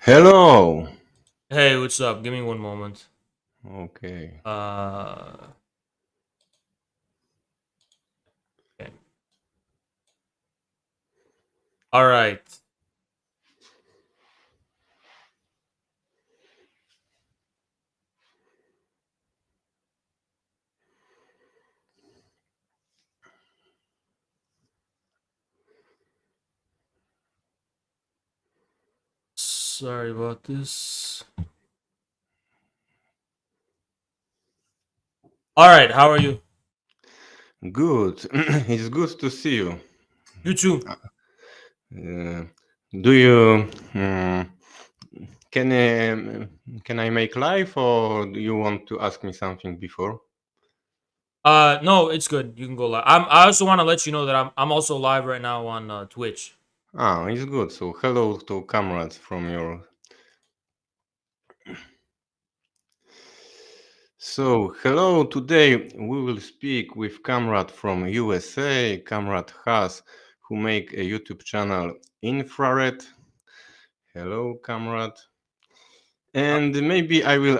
Hello. Hey, what's up? Give me one moment. Okay. Uh, okay. All right. Sorry about this. All right. How are you? Good. It's good to see you. You too. Uh, do you can can I make live or do you want to ask me something before? No, it's good. You can go live. I also want to let you know that I'm also live right now on Twitch. Ah, it's good. So hello to comrades from your. So hello. Today we will speak with comrade from USA, comrade Has, who make a YouTube channel Infrared. Hello, comrade. Uh, And maybe I will.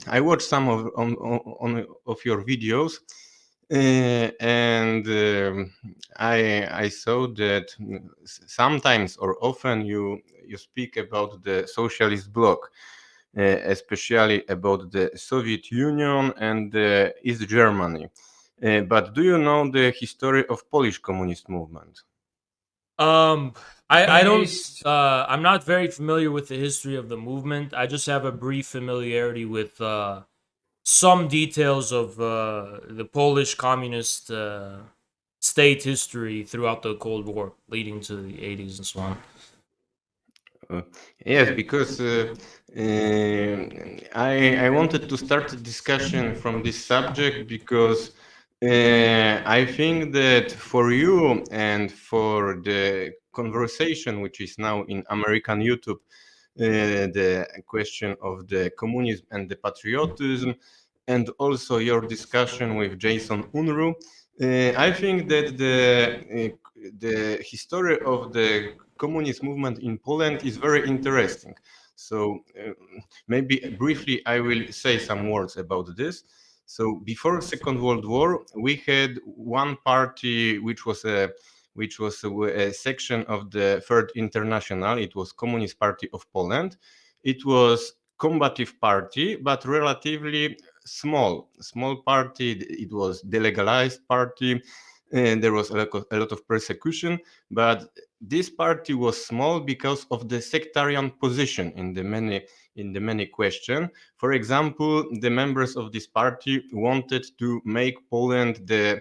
I watched some of your videos, and I saw that sometimes or often you speak about the socialist bloc, especially about the Soviet Union and East Germany. But do you know the history of Polish communist movement? um, I don't. I'm not very familiar with the history of the movement. I just have a brief familiarity with some details of the Polish communist state history throughout the Cold War, leading to the 80s and so on. Uh, yes, because I wanted to start a discussion from this subject because I think that for you and for the conversation which is now in American YouTube, the question of the communism and the patriotism, and also your discussion with Jason Unruh. I think that the history of the communist movement in Poland is very interesting. So maybe briefly I will say some words about this. So before Second World War, we had one party which was a section of the Third International. It was Communist Party of Poland. It was combative party, but relatively small party. It was delegalized party, and there was a lot of persecution. But this party was small because of the sectarian position in the many question. For example, the members of this party wanted to make Poland the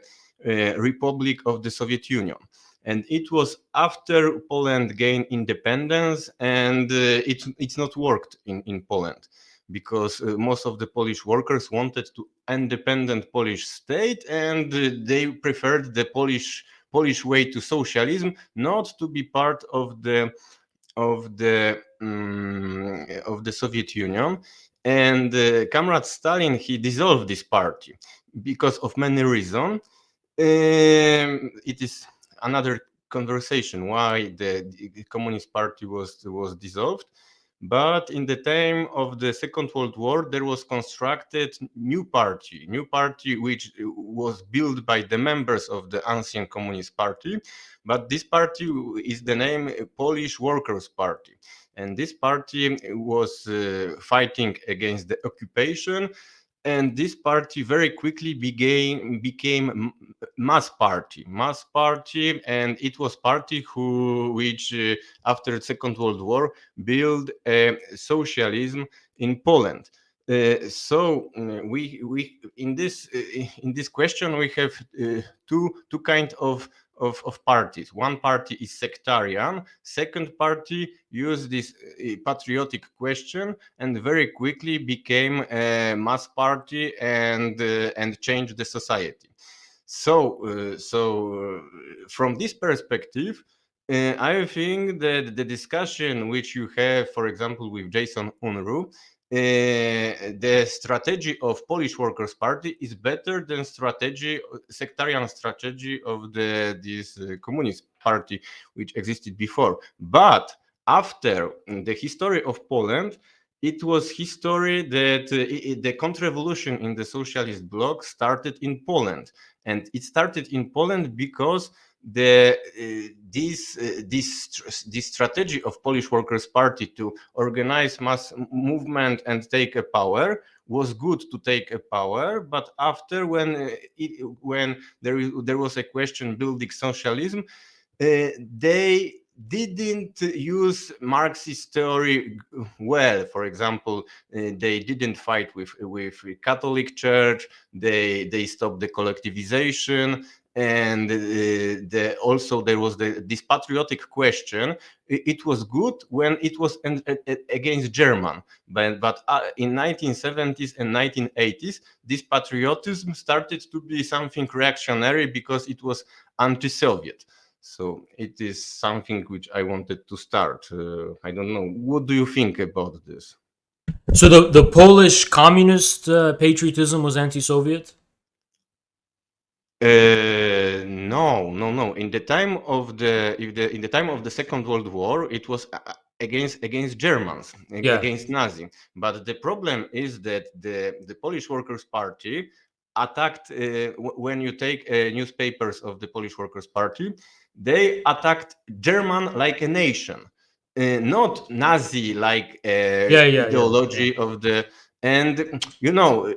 republic of the Soviet Union. And it was after Poland gained independence, and it's not worked in Poland because most of the Polish workers wanted to independent Polish state, and they preferred the Polish way to socialism, not to be part of the Soviet Union. And Comrade Stalin, he dissolved this party because of many reasons. It is another conversation why the Communist Party was dissolved. But in the time of the Second World War, there was constructed new party which was built by the members of the ancient Communist Party. But this party is the name Polish Workers' Party, and this party was fighting against the occupation. And this party very quickly became mass party, and it was party which after the Second World War build socialism in Poland. We in this question we have two kind of parties. One party is sectarian. Second party use this patriotic question and very quickly became a mass party and changed the society. From this perspective, I think that the discussion which you have, for example, with Jason Unruh, the strategy of Polish Workers' Party is better than sectarian strategy of this communist party which existed before. But after the history of Poland, it was history that the counter-revolution in the socialist bloc started in Poland, and it started in Poland because this strategy of Polish Workers' Party to organize mass movement and take a power was good to take a power, but after when there was a question building socialism, they didn't use Marxist theory well. For example, they didn't fight with Catholic Church. They stopped the collectivization, and also there was this patriotic question. It was good when it was against German, but in 1970s and 1980s, this patriotism started to be something reactionary because it was anti-Soviet. So it is something which I wanted to start. I don't know. What do you think about this? So the Polish communist patriotism was anti-Soviet. No, no, no. In the time of in the time of the Second World War, it was against Germans, Yeah, against Nazi. But the problem is that the Polish Workers' Party attacked. When you take newspapers of the Polish Workers' Party, they attacked German like a nation, not Nazi like yeah. ideology of the. And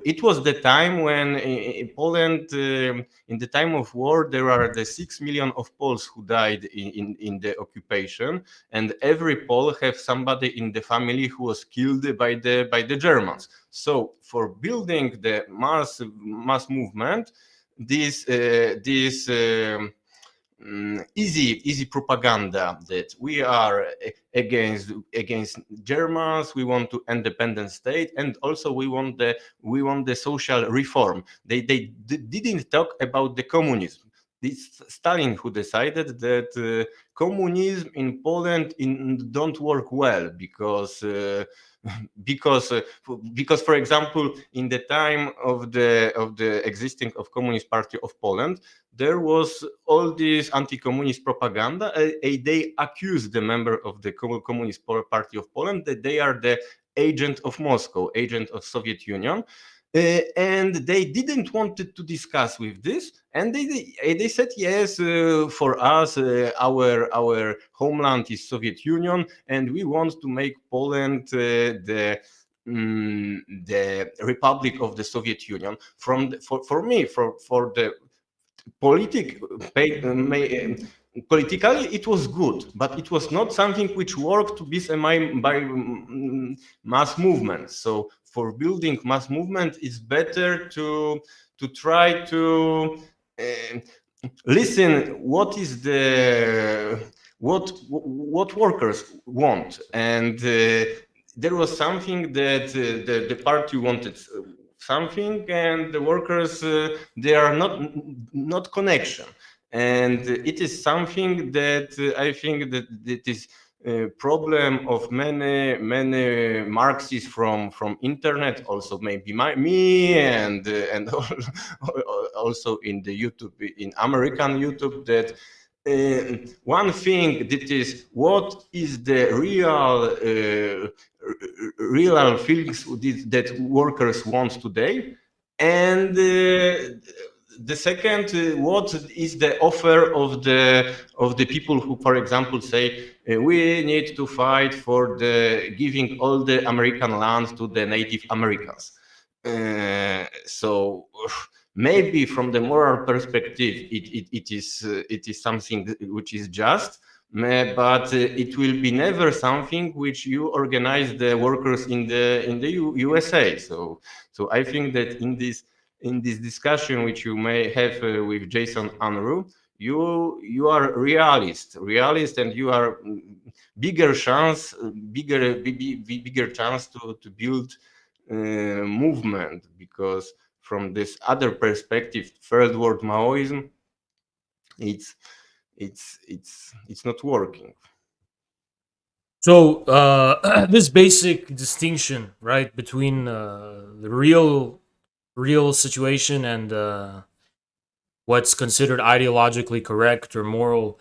it was the time when in Poland, in the time of war, there are the 6 million of Poles who died in the occupation, and every Pole have somebody in the family who was killed by the Germans. So for building the mass movement, this easy propaganda that we are against Germans, we want to independent state, and also we want the social reform. They didn't talk about the communism. It's Stalin who decided that communism in Poland don't work well because uh, because for example, in the time of the existing of Communist Party of Poland, there was all this anti-communist propaganda. They accused the member of the Communist Party of Poland that they are the agent of Moscow, agent of Soviet Union. And they didn't want to discuss with this, and they said yes, for us, our homeland is Soviet Union, and we want to make Poland the Republic of the Soviet Union. For me, for the politic politically it was good, but it was not something which worked to be by mass movement. So for building mass movement, it's better to try to uh, listen what workers want. And there was something that the party wanted something, and the workers, they are not connection. And it is something that I think that it is problem of many Marxists from internet, also maybe me, and also in the YouTube, in American YouTube, that one thing that is what is the real feelings that workers want today, and the second, what is the offer of the people who, for example, say we need to fight for the giving all the American land to the Native Americans. So maybe from the moral perspective, it is something which is just, but it will be never something which you organize the workers in the USA. So I think that in this discussion which you may have with Jason Unruh, you are realist, and you are bigger chance, bigger chance to build movement, because from this other perspective, third world Maoism, it's it's not working. So this basic distinction, right, between the real situation and what's considered ideologically correct or moral,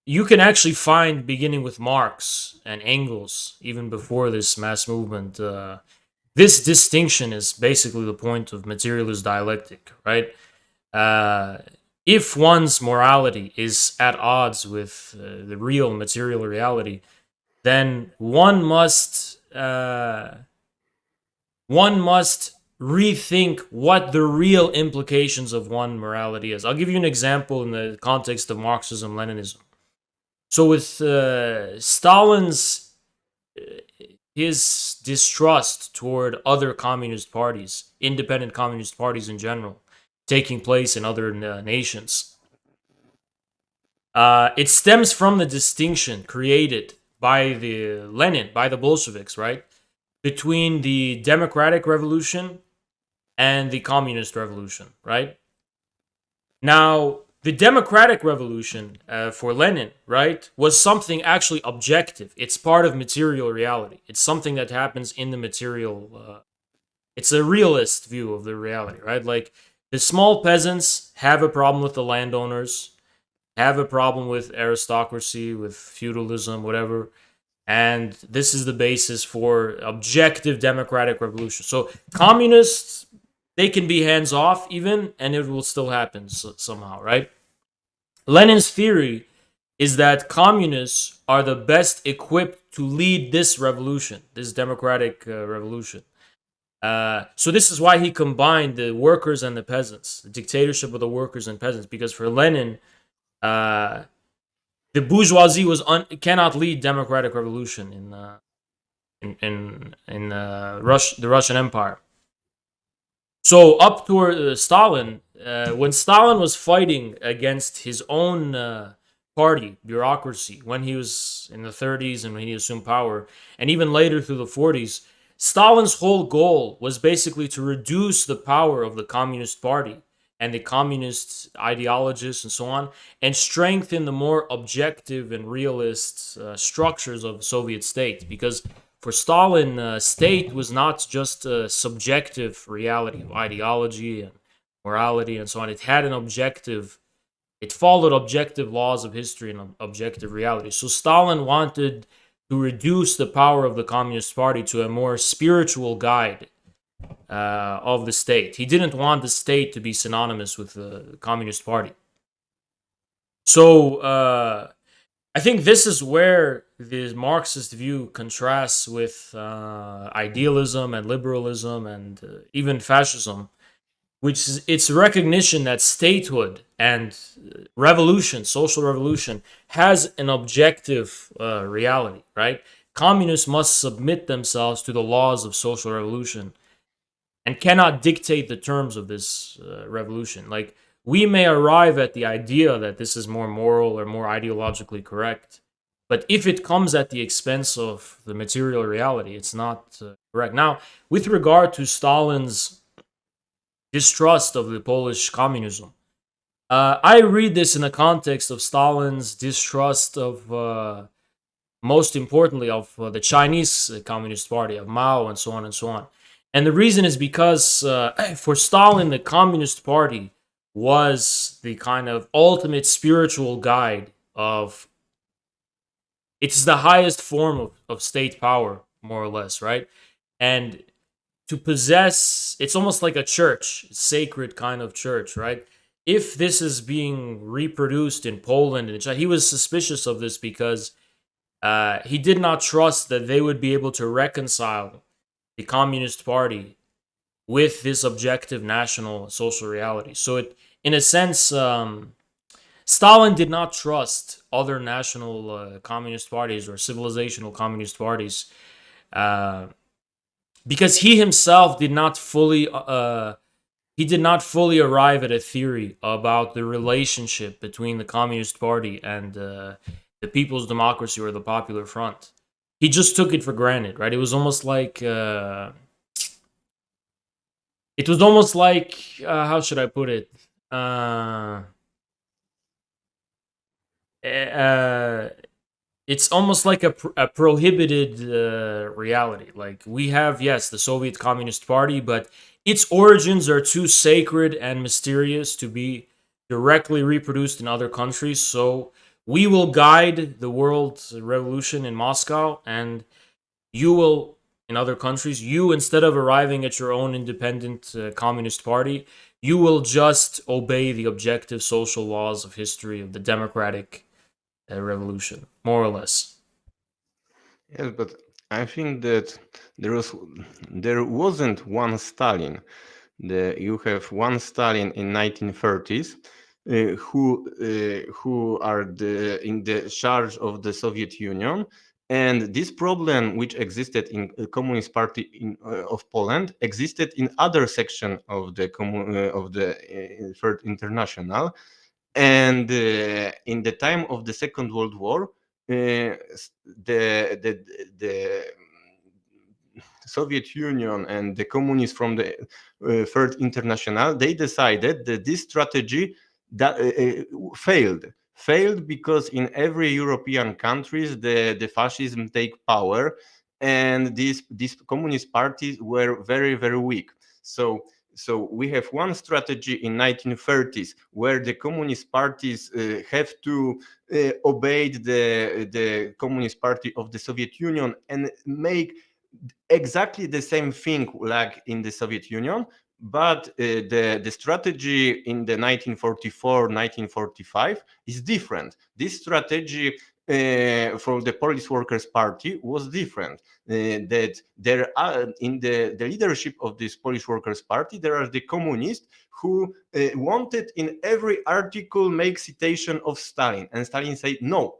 you can actually find, beginning with Marx and Engels, even before this mass movement, this distinction is basically the point of materialist dialectic, right? Uh, if one's morality is at odds with the real material reality, then one must rethink what the real implications of one morality is. I'll give you an example in the context of Marxism Leninism. So with Stalin's his distrust toward other communist parties, independent communist parties in general, taking place in other nations, it stems from the distinction created by the Lenin, by the Bolsheviks, right, between the democratic revolution and the communist revolution, right? Now, the democratic revolution for Lenin, right, was something actually objective. It's part of material reality. It's something that happens in the material. It's a realist view of the reality, right? Like the small peasants have a problem with the landowners, have a problem with aristocracy, with feudalism, whatever. And this is the basis for objective democratic revolution. So communists, they can be hands off even, and it will still happen somehow, right? Lenin's theory is that communists are the best equipped to lead this revolution, this democratic revolution. So this is why he combined the workers and the peasants, the dictatorship of the workers and peasants, because for Lenin, uh, the bourgeoisie cannot lead democratic revolution in the Russian Empire. So up toward Stalin, when Stalin was fighting against his own party bureaucracy when he was in the 30s and when he assumed power, and even later through the 40s, Stalin's whole goal was basically to reduce the power of the Communist Party and the communist ideologists and so on, and strengthen the more objective and realist structures of the Soviet state. Because for Stalin, state was not just a subjective reality of ideology and morality and so on. It had an objective. It followed objective laws of history and objective reality. So Stalin wanted to reduce the power of the Communist Party to a more spiritual guide of the state. He didn't want the state to be synonymous with the Communist Party. So I think this is where the Marxist view contrasts with idealism and liberalism and even fascism, which is its recognition that statehood and revolution, social revolution, has an objective reality, right? Communists must submit themselves to the laws of social revolution and cannot dictate the terms of this revolution. Like, we may arrive at the idea that this is more moral or more ideologically correct, but if it comes at the expense of the material reality, it's not correct. Now, with regard to Stalin's distrust of the Polish communism, I read this in the context of Stalin's distrust of, most importantly, of the Chinese Communist Party, of Mao, and so on and so on. And the reason is because for Stalin, the Communist Party was the kind of ultimate spiritual guide of. It's the highest form of state power, more or less, right? And to possess, it's almost like a church, sacred kind of church, right? If this is being reproduced in Poland and China, he was suspicious of this because he did not trust that they would be able to reconcile the Communist Party with this objective national social reality. So it, in a sense, Stalin did not trust other national communist parties or civilizational communist parties because he himself did not fully arrive at a theory about the relationship between the Communist Party and the People's Democracy or the Popular Front. He just took it for granted, right? It was almost like how should I put it? It's almost like a prohibited reality. Like, we have, yes, the Soviet Communist Party, but its origins are too sacred and mysterious to be directly reproduced in other countries. So We will guide the world revolution in Moscow, and you will, in other countries, you, instead of arriving at your own independent communist party, you will just obey the objective social laws of history of the democratic revolution, more or less. Yes, but I think that there wasn't one Stalin. You have one Stalin in 1930s, who are in the charge of the Soviet Union, and this problem which existed in Communist Party of Poland existed in other section of the Third International, and in the time of the Second World War, the Soviet Union and the communists from the Third International, they decided that this strategy that failed because in every European countries the fascism take power, and these communist parties were very very weak. So we have one strategy in 1930s where the communist parties have to obey the Communist Party of the Soviet Union and make exactly the same thing like in the Soviet Union, but the strategy in the 1944 1945 is different. This strategy for the Polish Workers' Party was different. That there are in the leadership of this Polish Workers' Party, there are the communists who wanted in every article make citation of Stalin, and Stalin said no,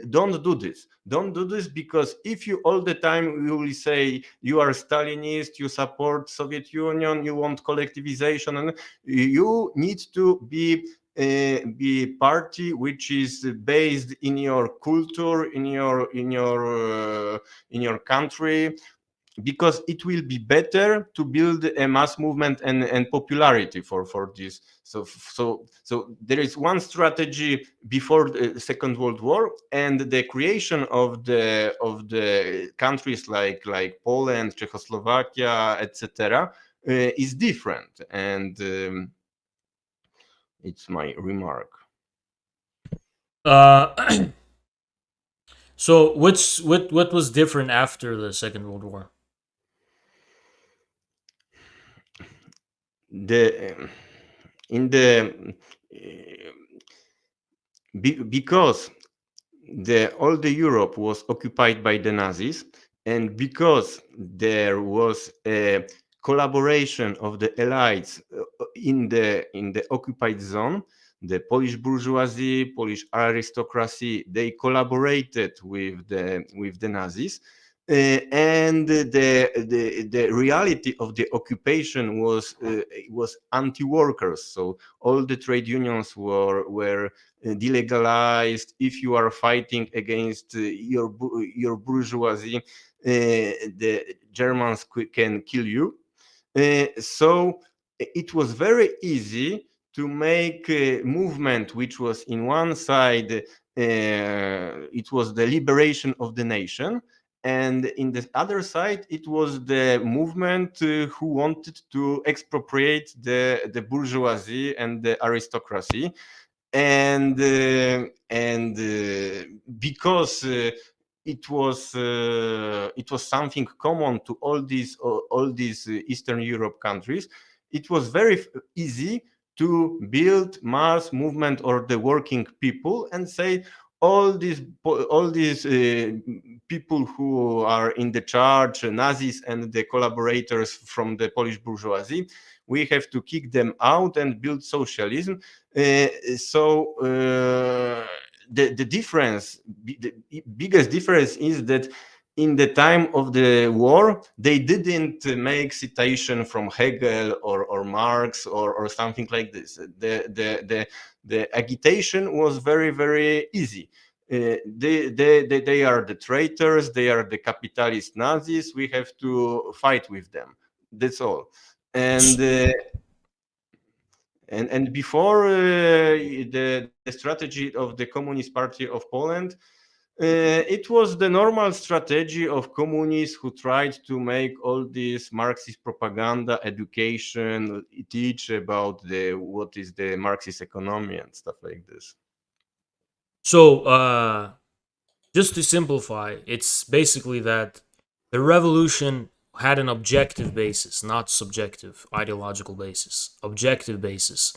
don't do this, don't do this, because if you all the time you will say you are Stalinist, you support Soviet Union, you want collectivization, and you need to be party which is based in your culture, in your country, because it will be better to build a mass movement and popularity for this. So there is one strategy before the Second World War, and the creation of the countries like Poland, Czechoslovakia, etc., is different, and it's my remark. Uh, so, what was different after the Second World War? The in the because all the Europe was occupied by the Nazis, and because there was a collaboration of the elites in the occupied zone, the Polish bourgeoisie, Polish aristocracy, they collaborated with the Nazis. And the reality of the occupation was anti-workers. So all the trade unions were delegalized. If you are fighting against your bourgeoisie, the Germans can kill you. So it was very easy to make a movement which was in one side, it was the liberation of the nation, and in the other side it was the movement who wanted to expropriate the bourgeoisie and the aristocracy. And because it was something common to all these Eastern Europe countries, it was very easy to build mass movement or the working people and say all these people who are in the charge, Nazis and the collaborators from the Polish bourgeoisie, we have to kick them out and build socialism. The difference, the biggest difference is that in the time of the war, they didn't make citation from Hegel or Marx or something like this. The agitation was very, very easy. They are the traitors, they are the capitalist Nazis, we have to fight with them. That's all. And before the strategy of the Communist Party of Poland, it was the normal strategy of communists who tried to make all this Marxist propaganda, education, teach about the what is the Marxist economy and stuff like this. So, just to simplify, it's basically that the revolution had an objective basis, not subjective ideological basis, objective basis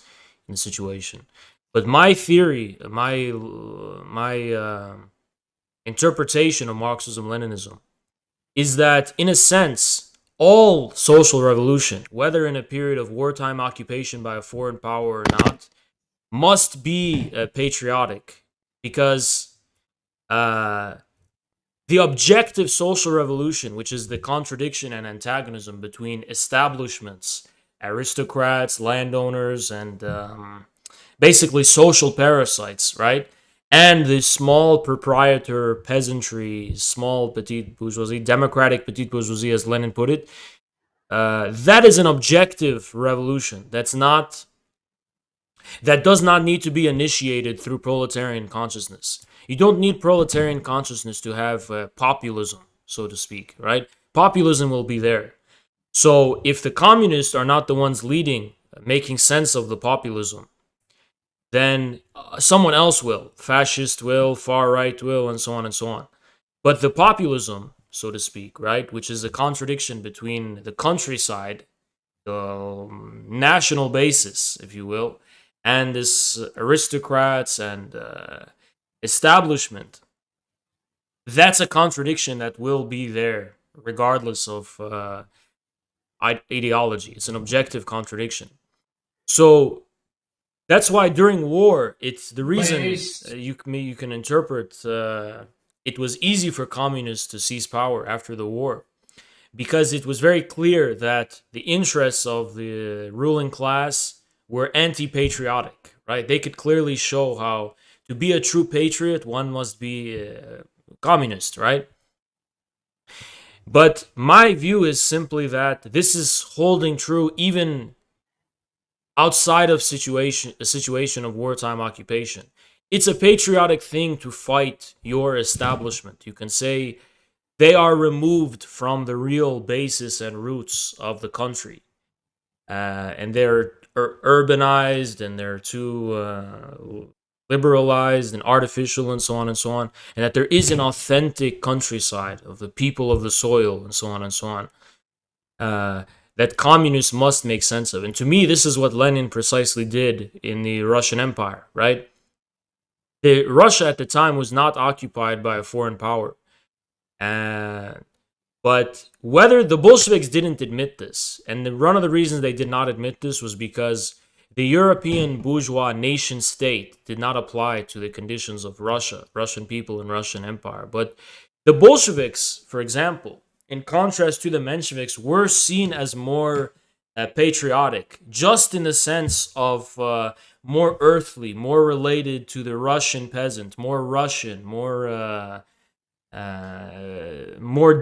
in the situation. But my theory, my interpretation of Marxism Leninism is that, in a sense, all social revolution, whether in a period of wartime occupation by a foreign power or not, must be patriotic because uh, the objective social revolution, which is the contradiction and antagonism between establishments, aristocrats, landowners, and basically social parasites, right? And the small proprietor peasantry, small petite bourgeoisie, democratic petite bourgeoisie, as Lenin put it, that is an objective revolution. That does not need to be initiated through proletarian consciousness. You don't need proletarian consciousness to have populism, so to speak, right? Populism will be there. So if the communists are not the ones leading, making sense of the populism, then someone else will. Fascist will, far right will, and so on and so on. But the populism, so to speak, right, which is a contradiction between the countryside, the national basis, if you will, and this aristocrats and establishment, that's a contradiction that will be there regardless of ideology. It's an objective contradiction. So that's why during war, it's the reason you can interpret it was easy for communists to seize power after the war because it was very clear that the interests of the ruling class were anti-patriotic, right? They could clearly show how to be a true patriot, one must be a communist, right? But my view is simply that this is holding true even outside of a situation of wartime occupation. It's a patriotic thing to fight your establishment. You can say they are removed from the real basis and roots of the country, and they're urbanized and they're too liberalized and artificial and so on and so on, and that there is an authentic countryside of the people of the soil and so on and so on. That communists must make sense of. And to me, this is what Lenin precisely did in the Russian Empire, right? Russia at the time was not occupied by a foreign power. But whether the Bolsheviks didn't admit this, and one of the reasons they did not admit this was because the European bourgeois nation state did not apply to the conditions of Russia, Russian people, and Russian Empire. But the Bolsheviks, for example, in contrast to the Mensheviks, were seen as more patriotic, just in the sense of more earthly, more related to the Russian peasant, more Russian, more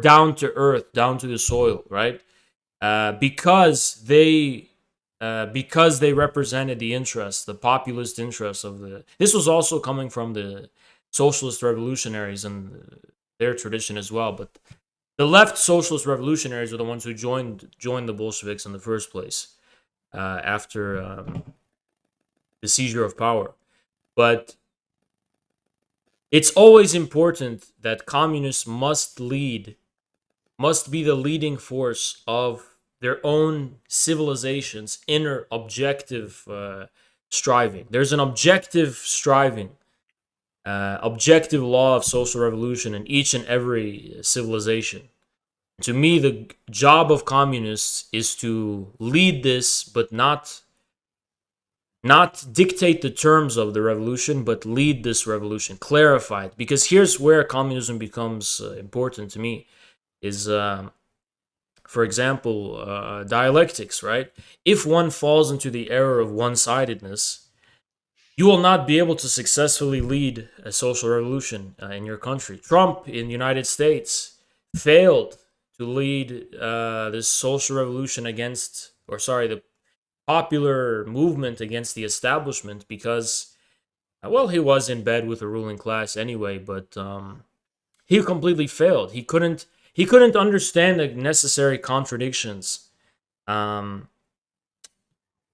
down to earth, down to the soil, right? Because they represented the interests, the populist interests of the. This was also coming from the socialist revolutionaries and their tradition as well, but the left socialist revolutionaries are the ones who joined the Bolsheviks in the first place after the seizure of power. But it's always important that communists must be the leading force of their own civilization's inner objective striving. There's an objective striving, objective law of social revolution in each and every civilization. To me, the job of communists is to lead this, but not dictate the terms of the revolution, but lead this revolution, clarify it. Because here's where communism becomes important to me: is for example, dialectics, right? If one falls into the error of one-sidedness, you will not be able to successfully lead a social revolution in your country. Trump in the United States failed to lead this social revolution the popular movement against the establishment because, well, he was in bed with the ruling class anyway, but he completely failed. He couldn't understand the necessary contradictions. Um,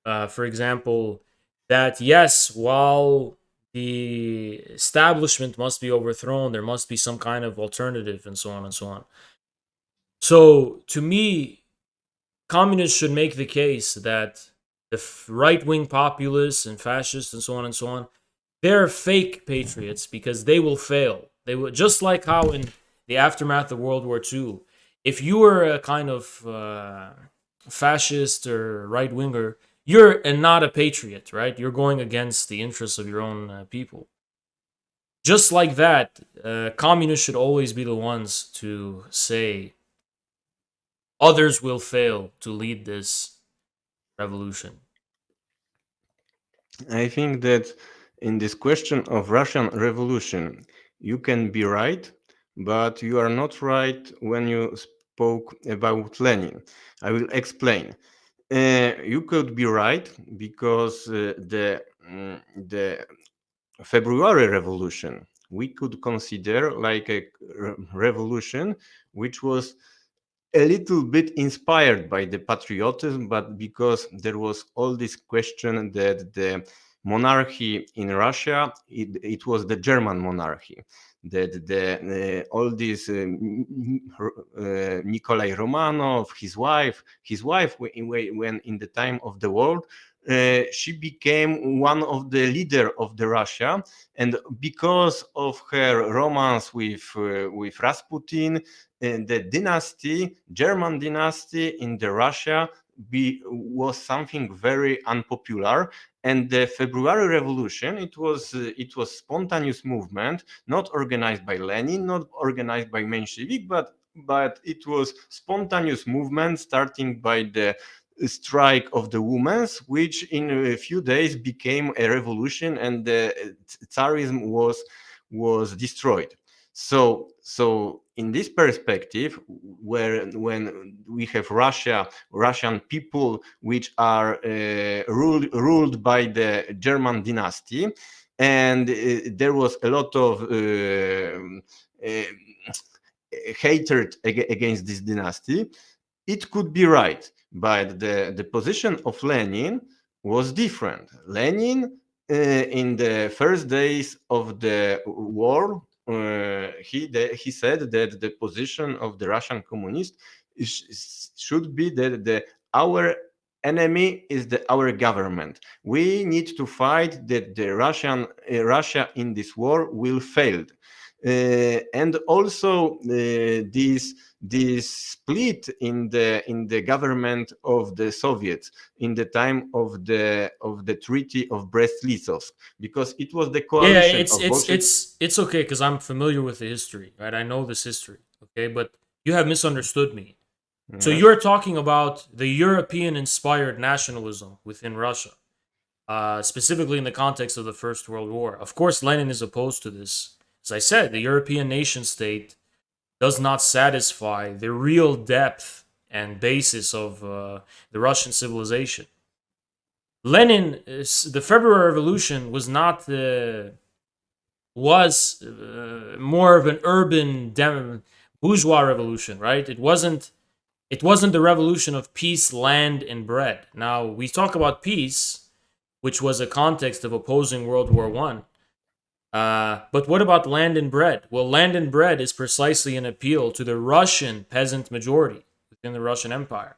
for example, that yes, while the establishment must be overthrown. There must be some kind of alternative, and so on and so on. So, to me, communists should make the case that the right wing populists and fascists and so on and so on, they're fake patriots because they will fail. They will, just like how in the aftermath of World War II, if you were a kind of fascist or right winger, you're not a patriot, right? You're going against the interests of your own people. Just like that, communists should always be the ones to say others will fail to lead this revolution. I think that in this question of Russian revolution, you can be right, but you are not right when you spoke about Lenin. I will explain. You could be right because the February Revolution we could consider like a revolution which was a little bit inspired by the patriotism, but because there was all this question that the monarchy in Russia, it was the German monarchy, that the all these Nikolai Romanov, his wife when in the time of the war, she became one of the leader of the Russia, and because of her romance with Rasputin, the dynasty, German dynasty in the Russia, was something very unpopular. And the February Revolution, it was spontaneous movement, not organized by Lenin, not organized by Menshevik, but it was spontaneous movement starting by the strike of the women, which in a few days became a revolution, and the Tsarism was destroyed. So in this perspective, where when we have Russian people which are ruled by the German dynasty, and there was a lot of hatred against this dynasty, it could be right. But the position of Lenin was different. Lenin, in the first days of the war, he said that the position of the Russian communists should be that our enemy is our government. We need to fight that the Russia in this war will fail. And also this split in the government of the Soviets in the time of the Treaty of Brest-Litovsk, because it was the Yeah, coalition it's of it's Bolshevik. it's it's okay because I'm familiar with the history, right? I know this history, okay? But you have misunderstood me. So Yes. you're talking about the European-inspired nationalism within Russia, specifically in the context of the First World War. Of course, Lenin is opposed to this. As I said, the European nation state does not satisfy the real depth and basis of the Russian civilization. The February Revolution was not the was more of an urban bourgeois revolution, right? It wasn't the revolution of peace, land, and bread. Now we talk about peace, which was a context of opposing World War One. But what about land and bread? Well, land and bread is precisely an appeal to the Russian peasant majority within the Russian Empire.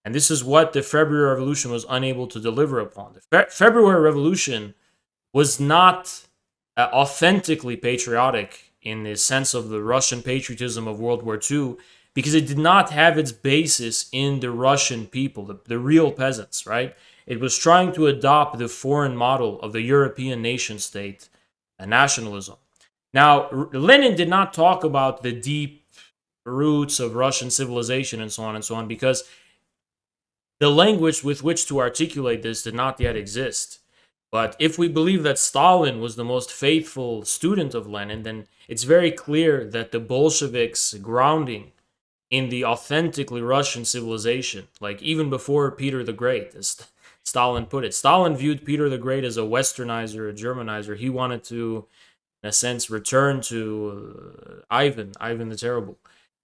And this is what the February Revolution was unable to deliver upon. The February Revolution was not authentically patriotic in the sense of the Russian patriotism of World War II because it did not have its basis in the Russian people, the real peasants, right? It was trying to adopt the foreign model of the European nation state nationalism. Now, Lenin did not talk about the deep roots of Russian civilization and so on, because the language with which to articulate this did not yet exist. But if we believe that Stalin was the most faithful student of Lenin, then it's very clear that the Bolsheviks' grounding in the authentically Russian civilization, like even before Peter the Great, as Stalin put it. Stalin viewed Peter the Great as a westernizer, a Germanizer. He wanted to, in a sense, return to Ivan the Terrible.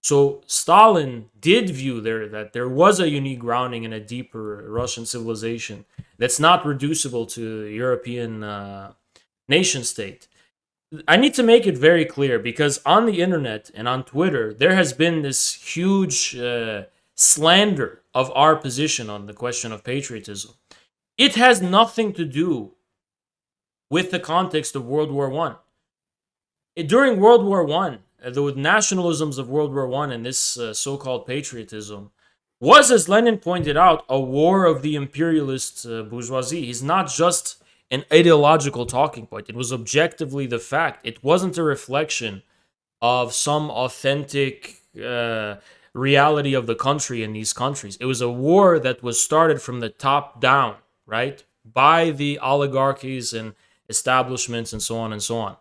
So Stalin did view that there was a unique grounding in a deeper Russian civilization that's not reducible to European nation state. I need to make it very clear because on the internet and on Twitter, there has been this huge slander of our position on the question of patriotism. It has nothing to do with the context of World War One. During World War One, the nationalisms of World War One and this so-called patriotism was, as Lenin pointed out, a war of the imperialist bourgeoisie. He's not just an ideological talking point. It was objectively the fact. It wasn't a reflection of some authentic reality of the country in these countries. It was a war that was started from the top down, right? By the oligarchies and establishments and so on and so on.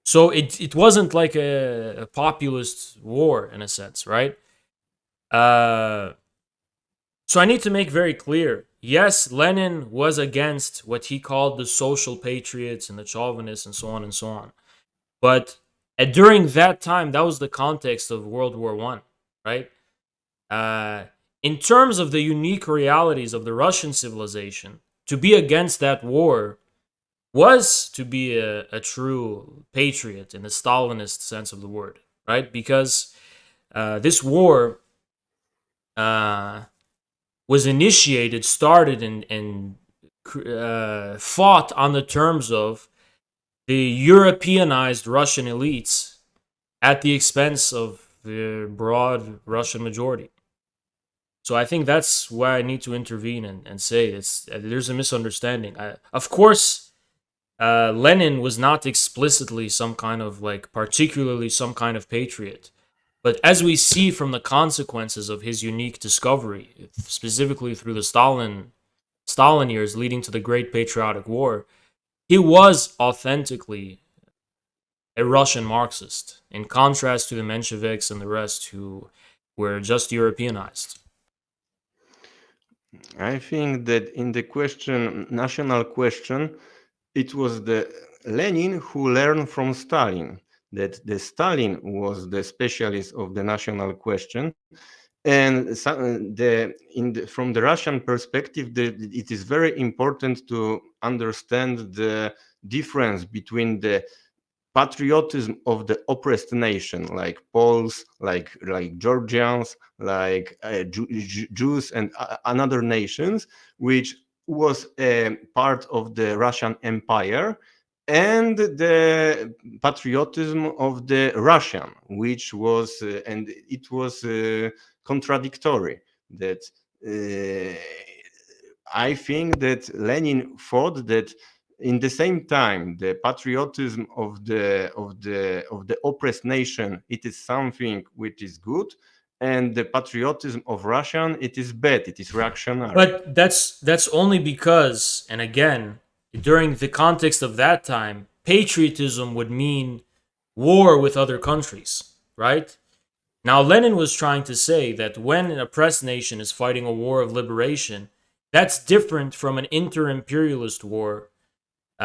So it wasn't like a populist war in a sense, right? Uh, so I need to make very clear. Yes, Lenin was against what he called the social patriots and the chauvinists and so on and so on. But during that time, that was the context of World War One, right? In terms of the unique realities of the Russian civilization, to be against that war was to be a true patriot in the Stalinist sense of the word, right? Because this war was initiated, started, and fought on the terms of the Europeanized Russian elites at the expense of the broad Russian majority. So I think that's why I need to intervene and say there's a misunderstanding. Of course, Lenin was not explicitly some kind of particularly some kind of patriot. But as we see from the consequences of his unique discovery, specifically through the Stalin years leading to the Great Patriotic War, he was authentically a Russian Marxist, in contrast to the Mensheviks and the rest who were just Europeanized. I think that in the national question, it was the Lenin who learned from Stalin that the Stalin was the specialist of the national question, and from the Russian perspective, it is very important to understand the difference between the patriotism of the oppressed nation, like Poles, like Georgians, like Jews, and another nations, which was a part of the Russian Empire, and the patriotism of the Russian, which was and it was contradictory. That I think that Lenin thought that in the same time the patriotism of the oppressed nation, it is something which is good, and the patriotism of Russian, it is bad, it is reactionary. But that's only because, and again, during the context of that time, patriotism would mean war with other countries, right? Now, Lenin was trying to say that when an oppressed nation is fighting a war of liberation, that's different from an inter-imperialist war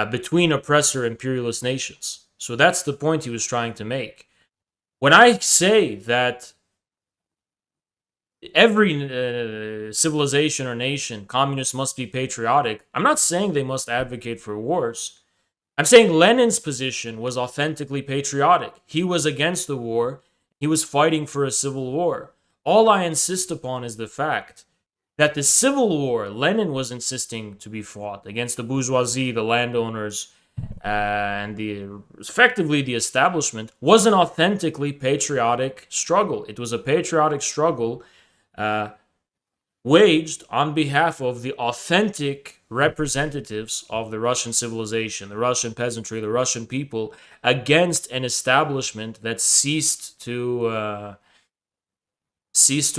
between oppressor imperialist nations. So that's the point he was trying to make. When I say that every civilization or nation, communist, must be patriotic, I'm not saying they must advocate for wars. I'm saying Lenin's position was authentically patriotic. He was against the war. He was fighting for a civil war. All I insist upon is the fact that the civil war Lenin was insisting to be fought against the bourgeoisie, the landowners, and effectively the establishment was an authentically patriotic struggle. It was a patriotic struggle waged on behalf of the authentic representatives of the Russian civilization, the Russian peasantry, the Russian people, against an establishment that ceased to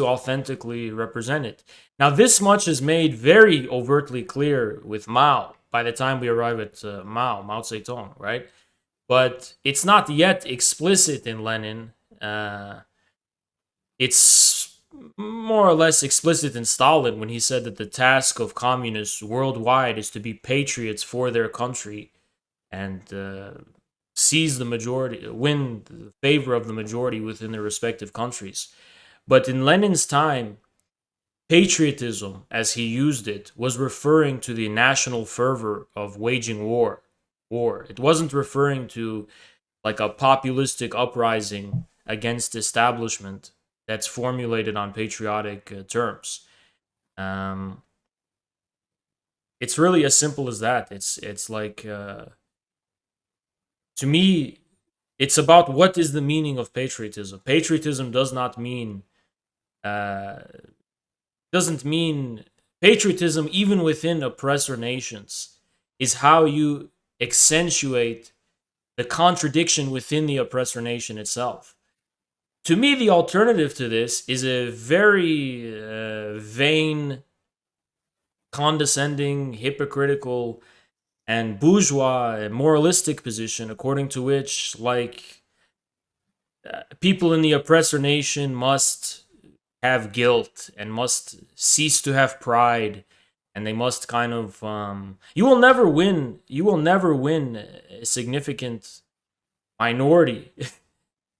authentically represent it. Now, this much is made very overtly clear with Mao by the time we arrive at Mao Zedong, right? But it's not yet explicit in Lenin. It's more or less explicit in Stalin when he said that the task of communists worldwide is to be patriots for their country and seize the majority, win the favor of the majority within their respective countries. But in Lenin's time, patriotism, as he used it, was referring to the national fervor of waging war war. It wasn't referring to like a populistic uprising against establishment that's formulated on patriotic terms. Um, it's really as simple as that. It's like to me, it's about what is the meaning of patriotism. Patriotism uh, doesn't mean patriotism even within oppressor nations is how you accentuate the contradiction within the oppressor nation itself. To me, the alternative to this is a very vain, condescending, hypocritical, and bourgeois and moralistic position, according to which, like, people in the oppressor nation must have guilt and must cease to have pride, and they must kind of you will never win a significant minority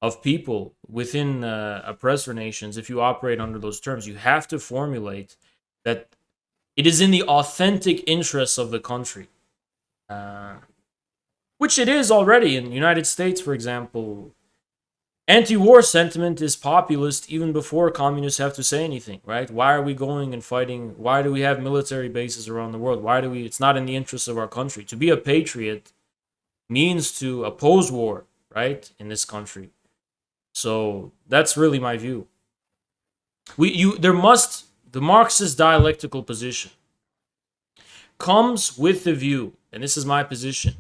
of people within oppressor nations if you operate under those terms. You have to formulate that it is in the authentic interests of the country, uh, which it is already in the United States, for example. Anti-war sentiment is populist even before communists have to say anything, right? Why are we going and fighting? Why do we have military bases around the world? Why do we? It's not in the interests of our country. To be a patriot means to oppose war, right? In this country. So that's really my view. The Marxist dialectical position comes with the view, and this is my position,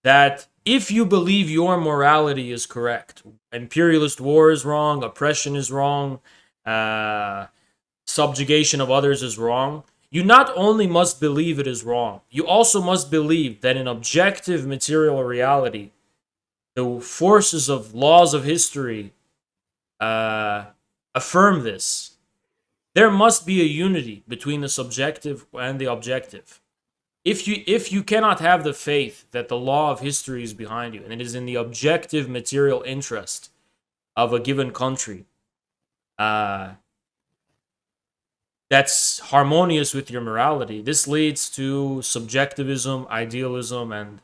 that if you believe your morality is correct, imperialist war is wrong, oppression is wrong, uh, subjugation of others is wrong, you not only must believe it is wrong, you also must believe that in objective material reality, the forces of laws of history uh, affirm this. There must be a unity between the subjective and the objective. If you cannot have the faith that the law of history is behind you and it is in the objective material interest of a given country, uh, that's harmonious with your morality, this leads to subjectivism, idealism, and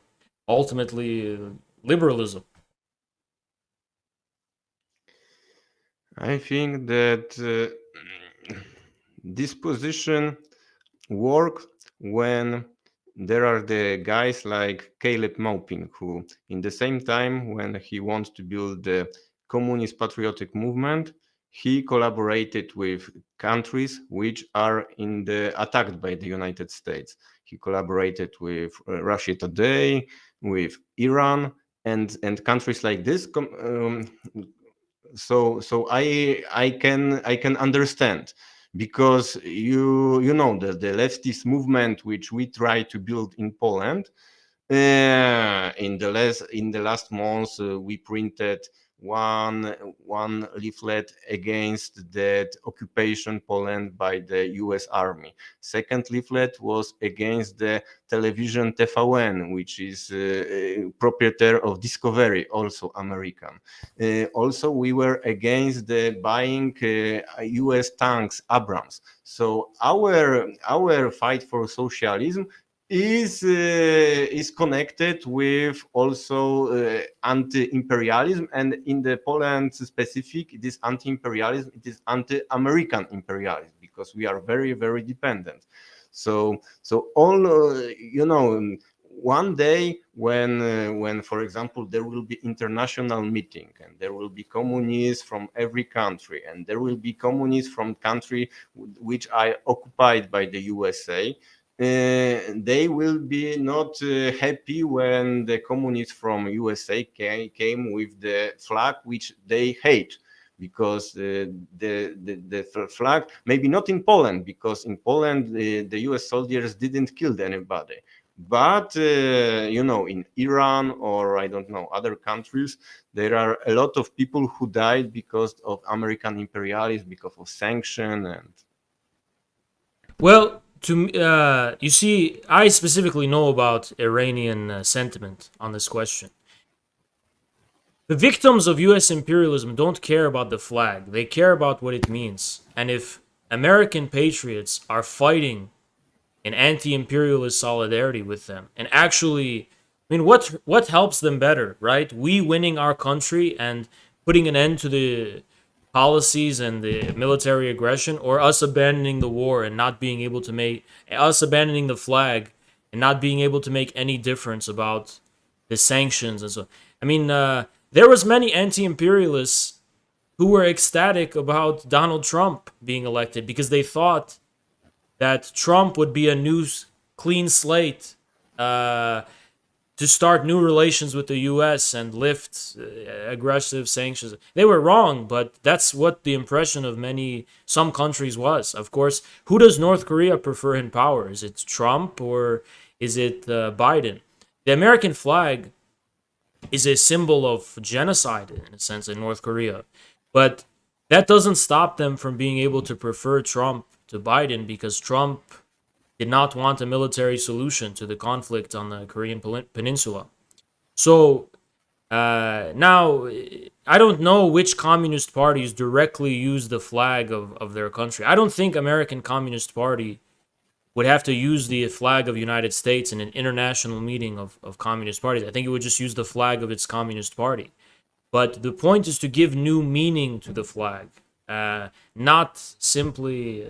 ultimately liberalism. I think that this position work when there are the guys like Caleb Maupin, who in the same time when he wants to build the communist patriotic movement, he collaborated with countries which are in the attacked by the United States. He collaborated with Russia Today, with Iran, and countries like this. So I can understand, because you know the leftist movement which we try to build in Poland. In the last months, we printed one leaflet against the occupation Poland by the U.S. Army. Second leaflet was against the television TVN, which is proprietor of Discovery, also American. Also, we were against the buying U.S. tanks Abrams. So our fight for socialism is connected with also anti-imperialism, and in the Poland specific, it is anti-imperialism, it is anti-American imperialism, because we are very, very dependent. So all one day when for example there will be international meeting and there will be communists from every country and there will be communists from country which are occupied by the USA, they will be not happy when the communists from USA came with the flag which they hate, because the flag, maybe not in Poland, because in Poland the US soldiers didn't kill anybody, but in Iran, or I don't know, other countries, there are a lot of people who died because of American imperialism, because of sanction. And Well, you see, I specifically know about Iranian sentiment on this question. The victims of U.S. imperialism don't care about the flag; they care about what it means. And if American patriots are fighting in anti-imperialist solidarity with them, and actually, mean, what helps them better, right? We winning our country and putting an end to the policies and the military aggression, or us abandoning the war and not being able to make us abandoning the flag and not being able to make any difference about the sanctions and so. I mean, there was many anti-imperialists who were ecstatic about Donald Trump being elected because they thought that Trump would be a new clean slate uh, to start new relations with the U.S. and lift aggressive sanctions. They were wrong, but that's what the impression of some countries was. Of course, who does North Korea prefer in power? Is it Trump or is it Biden? The American flag is a symbol of genocide in a sense in North Korea, but that doesn't stop them from being able to prefer Trump to Biden because Trump did not want a military solution to the conflict on the Korean Peninsula. So now, I don't know which communist parties directly use the flag of their country. I don't think American Communist Party would have to use the flag of the United States in an international meeting of communist parties. I think it would just use the flag of its communist party. But the point is to give new meaning to the flag, not simply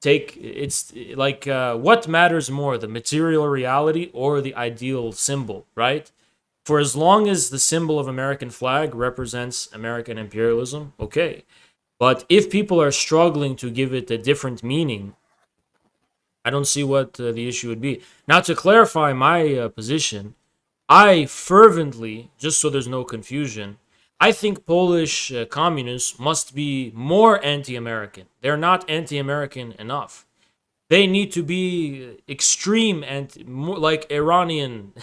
take it's like what matters more, the material reality or the ideal symbol, right? For as long as the symbol of American flag represents American imperialism, okay. But if people are struggling to give it a different meaning, I don't see what the issue would be. Now, to clarify my position, I fervently, just so there's no confusion, I think Polish communists must be more anti American. They're not anti American enough. They need to be extreme and more like Iranian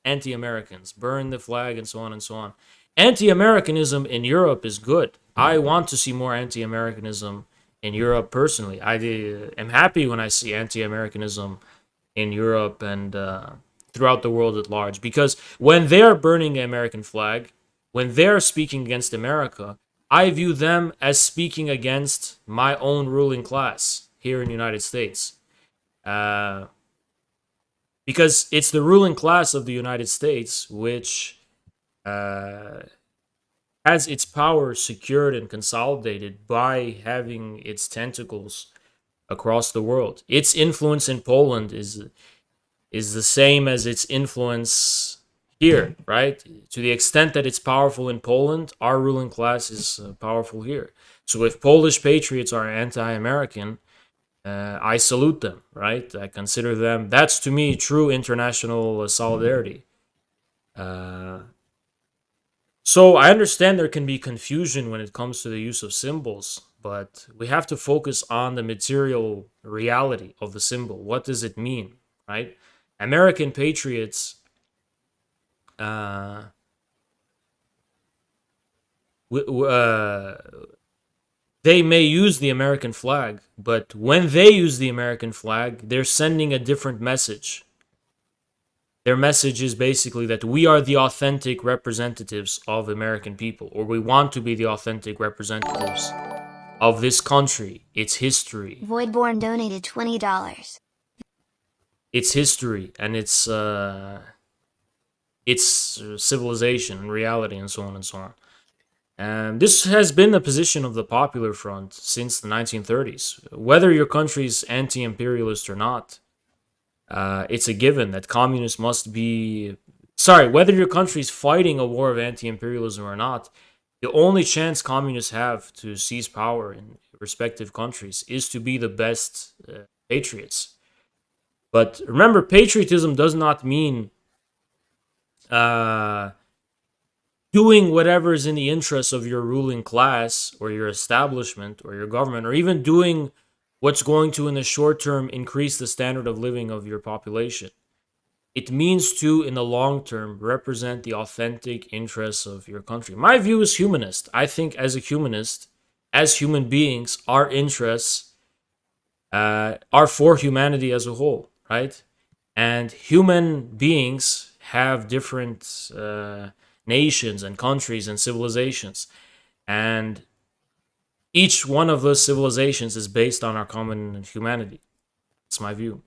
anti-Americans, burn the flag, and so on and so on. Anti-Americanism in Europe is good. I want to see more anti-Americanism in Europe personally. I am happy when I see anti-Americanism in Europe and throughout the world at large because when they're burning the American flag, when they're speaking against America, I view them as speaking against my own ruling class here in the United States. Uh, because it's the ruling class of the United States which uh, has its power secured and consolidated by having its tentacles across the world. Its influence in Poland is the same as its influence here, right? To the extent that it's powerful in Poland, our ruling class is powerful here. So if Polish patriots are anti-American, I salute them, right? I consider them, that's to me true international solidarity. Uh, so I understand there can be confusion when it comes to the use of symbols, but we have to focus on the material reality of the symbol. What does it mean, right? American patriots, uh, they may use the American flag, but when they use the American flag, they're sending a different message. Their message is basically that we are the authentic representatives of American people, or we want to be the authentic representatives of this country, its history, Voidborn donated $20. and its civilization and reality, and so on and so on. And this has been the position of the Popular Front since the 1930s. Whether your country's anti-imperialist or not, it's a given that communists must be. Sorry, whether your country's fighting a war of anti-imperialism or not, the only chance communists have to seize power in respective countries is to be the best patriots. But remember, patriotism does not mean uh, doing whatever is in the interests of your ruling class or your establishment or your government, or even doing what's going to, in the short term, increase the standard of living of your population. It means to, in the long term, represent the authentic interests of your country. My view is humanist. I think, as a humanist, as human beings, our interests are for humanity as a whole, right? And human beings have different nations and countries and civilizations. And each one of those civilizations is based on our common humanity. It's my view.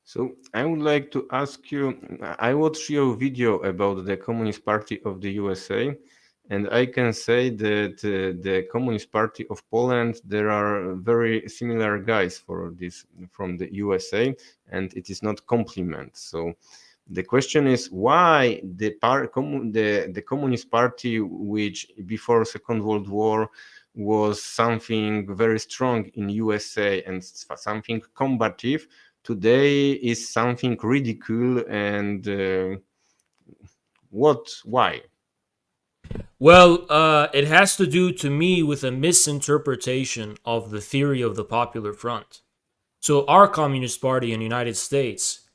So I would like to ask you, I watched your video about the Communist Party of the USA, and I can say that the Communist Party of Poland, there are very similar guys for this from the USA, and it is not compliment. So the question is why the Communist Party, which before Second World War was something very strong in USA and something combative, today is something ridicule and why? Well, it has to do to me with a misinterpretation of the theory of the Popular Front. So our Communist Party in the United States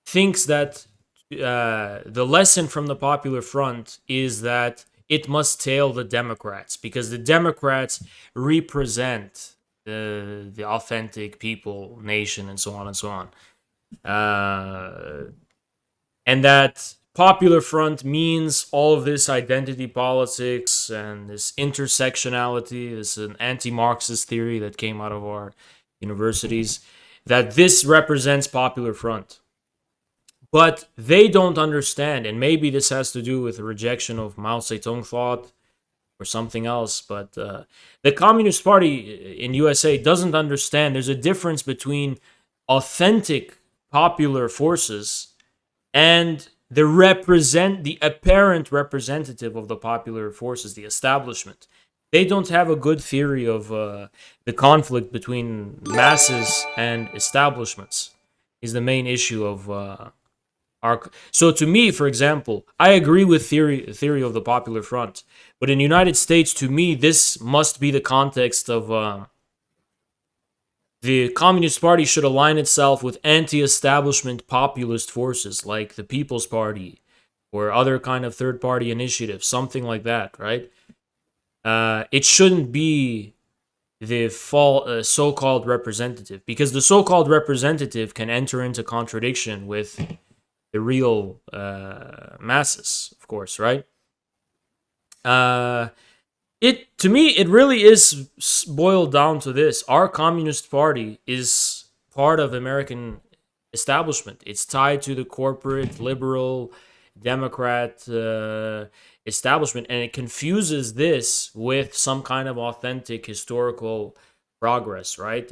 thinks that the lesson from the Popular Front is that it must tail the Democrats because the Democrats represent the authentic people, nation, and so on and so on. And that Popular Front means all of this identity politics and this intersectionality, this an anti-Marxist theory that came out of our universities, that this represents Popular Front. But they don't understand, and maybe this has to do with the rejection of Mao Zedong thought or something else, but the Communist Party in USA doesn't understand there's a difference between authentic popular forces and the apparent representative of the popular forces, the establishment. They don't have a good theory of the conflict between masses and establishments is the main issue of so to me, for example, I agree with theory of the Popular Front, but in the United States, to me, this must be the context of the Communist Party should align itself with anti-establishment populist forces like the People's Party or other kind of third-party initiatives, something like that, right? It shouldn't be the so-called representative because the so-called representative can enter into contradiction with the real masses, of course, right? It to me, it really is boiled down to this: our Communist Party is part of American establishment. It's tied to the corporate, liberal, Democrat establishment, and it confuses this with some kind of authentic historical progress, right?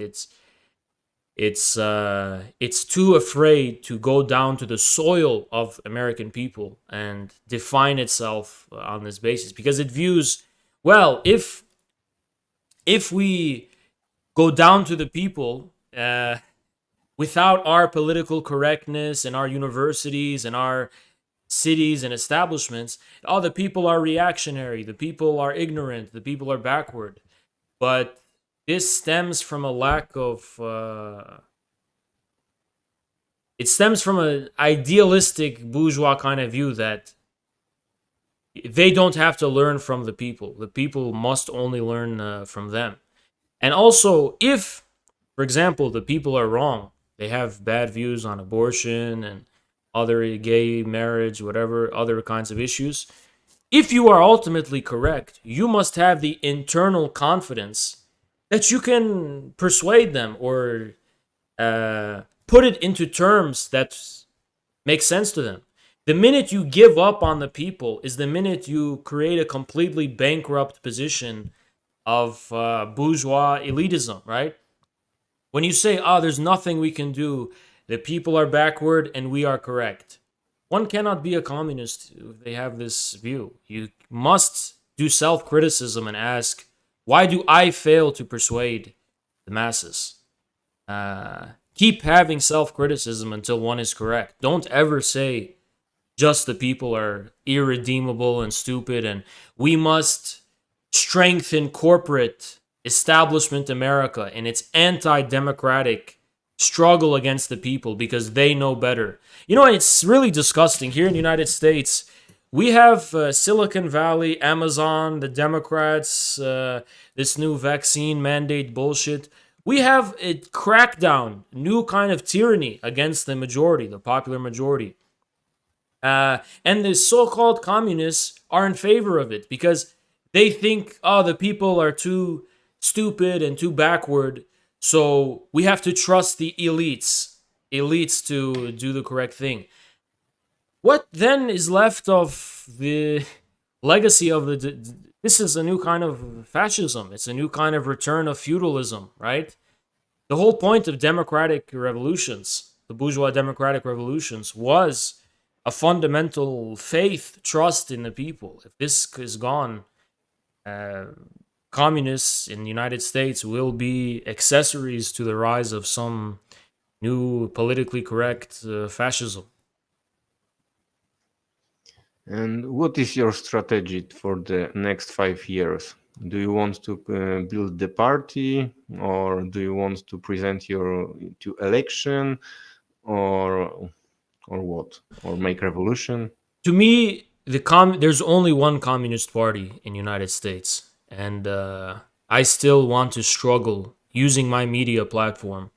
It's too afraid to go down to the soil of American people and define itself on this basis because it views, well, if we go down to the people without our political correctness and our universities and our cities and establishments, oh, the people are reactionary, the people are ignorant, the people are backward. But this stems from a lack of it stems from an idealistic bourgeois kind of view that they don't have to learn from the people must only learn from them. And also, if, for example, the people are wrong, they have bad views on abortion and other gay marriage, whatever other kinds of issues, if you are ultimately correct, you must have the internal confidence that you can persuade them or put it into terms that make sense to them. The minute you give up on the people is the minute you create a completely bankrupt position of bourgeois elitism, right? When you say, oh, there's nothing we can do, the people are backward and we are correct. One cannot be a communist if they have this view. You must do self-criticism and ask, why do I fail to persuade the masses? Keep having self-criticism until one is correct. Don't ever say just the people are irredeemable and stupid and we must strengthen corporate establishment America in its anti-democratic struggle against the people because they know better. You know, it's really disgusting. Here in the United States, we have Silicon Valley, Amazon, the Democrats, this new vaccine mandate bullshit. We have a crackdown, new kind of tyranny against the majority, the popular majority. And the so-called communists are in favor of it because they think, oh, the people are too stupid and too backward, so we have to trust the elites elites to do the correct thing. What then is left of the legacy of the? This is a new kind of fascism. It's a new kind of return of feudalism, right? The whole point of democratic revolutions, the bourgeois democratic revolutions, was a fundamental faith, trust in the people. If this is gone, uh, communists in the United States will be accessories to the rise of some new politically correct fascism. And what is your strategy for the next 5 years? Do you want to build the party, or do you want to present your to election, or what, or make revolution? To me, there's only one communist party in the United States, and I still want to struggle using my media platform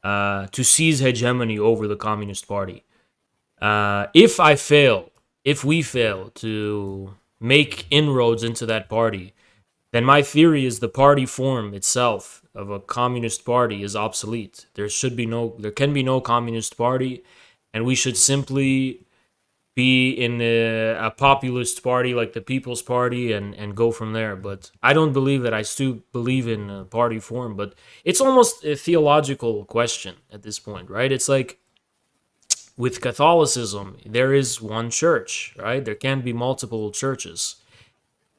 to seize hegemony over the Communist Party. If we fail to make inroads into that party, then my theory is the party form itself of a communist party is obsolete. There can be no communist party, and we should simply be in a populist party like the People's Party and go from there. But I don't believe that. I still believe in party form, but it's almost a theological question at this point, right? It's like with Catholicism, there is one church, right? There can be multiple churches.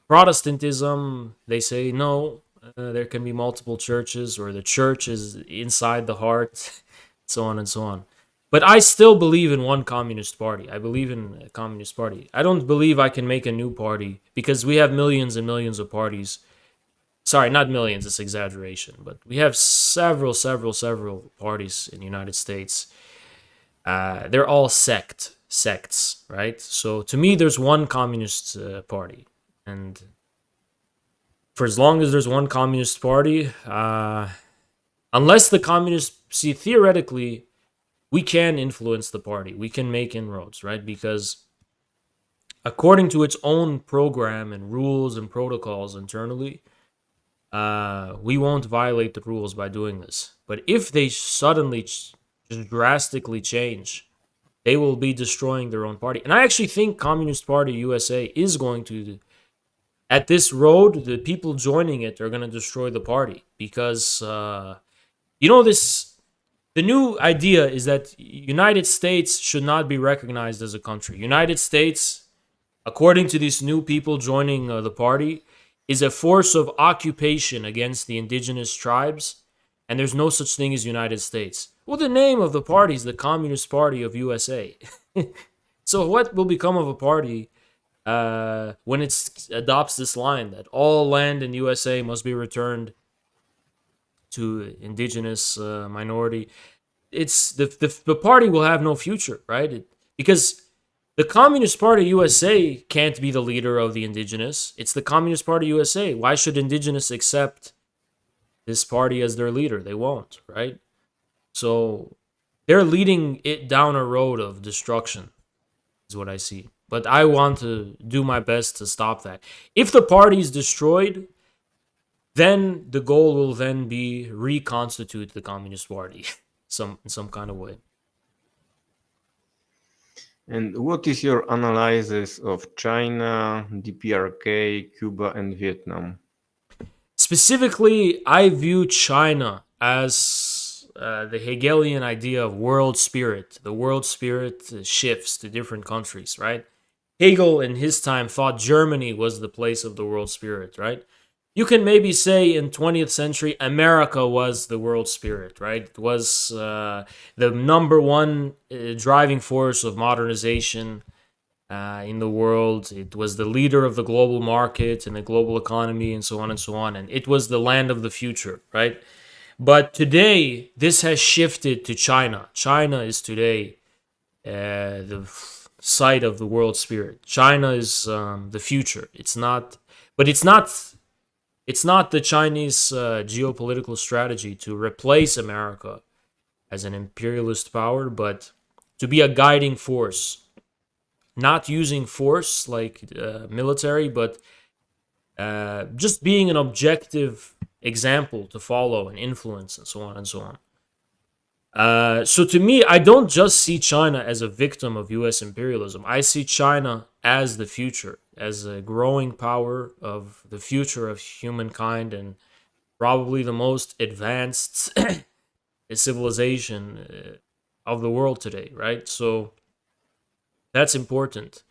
Protestantism, they say no, there can be multiple churches, or the church is inside the heart, so on and so on. But I still believe in one communist party. I believe in a communist party. I don't believe I can make a new party because we have millions and millions of parties. Sorry, not millions, it's exaggeration, but we have several parties in the United States. They're all sects, right? So to me, there's one communist party. And for as long as there's one communist party, unless the communists, see, theoretically, we can influence the party. We can make inroads, right? Because according to its own program and rules and protocols internally, we won't violate the rules by doing this. But if they suddenly just drastically change, they will be destroying their own party. And I actually think Communist Party USA is going to, at this road, the people joining it are going to destroy the party because, this. The new idea is that United States should not be recognized as a country. United States, according to these new people joining the party, is a force of occupation against the indigenous tribes, and there's no such thing as United States. Well, the name of the party is the Communist Party of USA. So what will become of a party when it adopts this line that all land in USA must be returned to indigenous minority? It's the party will have no future, right? Because the Communist Party USA can't be the leader of the indigenous. It's the Communist Party USA. Why should indigenous accept this party as their leader? They won't, right? So they're leading it down a road of destruction, is what I see. But I want to do my best to stop that. If the party is destroyed, then the goal will then be reconstitute the Communist Party in some kind of way. And what is your analysis of China, DPRK, Cuba, and Vietnam? Specifically, I view China as the Hegelian idea of world spirit. The world spirit shifts to different countries, right? Hegel in his time thought Germany was the place of the world spirit, right? You can maybe say in 20th century, America was the world spirit, right? It was the number one driving force of modernization in the world. It was the leader of the global market and the global economy and so on and so on. And it was the land of the future, right? But today, this has shifted to China. China is today the site of the world spirit. China is the future. It's not the Chinese geopolitical strategy to replace America as an imperialist power, but to be a guiding force. Not using force like military, but just being an objective example to follow and influence and so on and so on. So to me, I don't just see China as a victim of U.S. imperialism. I see China as the future, as a growing power of the future of humankind, and probably the most advanced civilization of the world today, right? So that's important.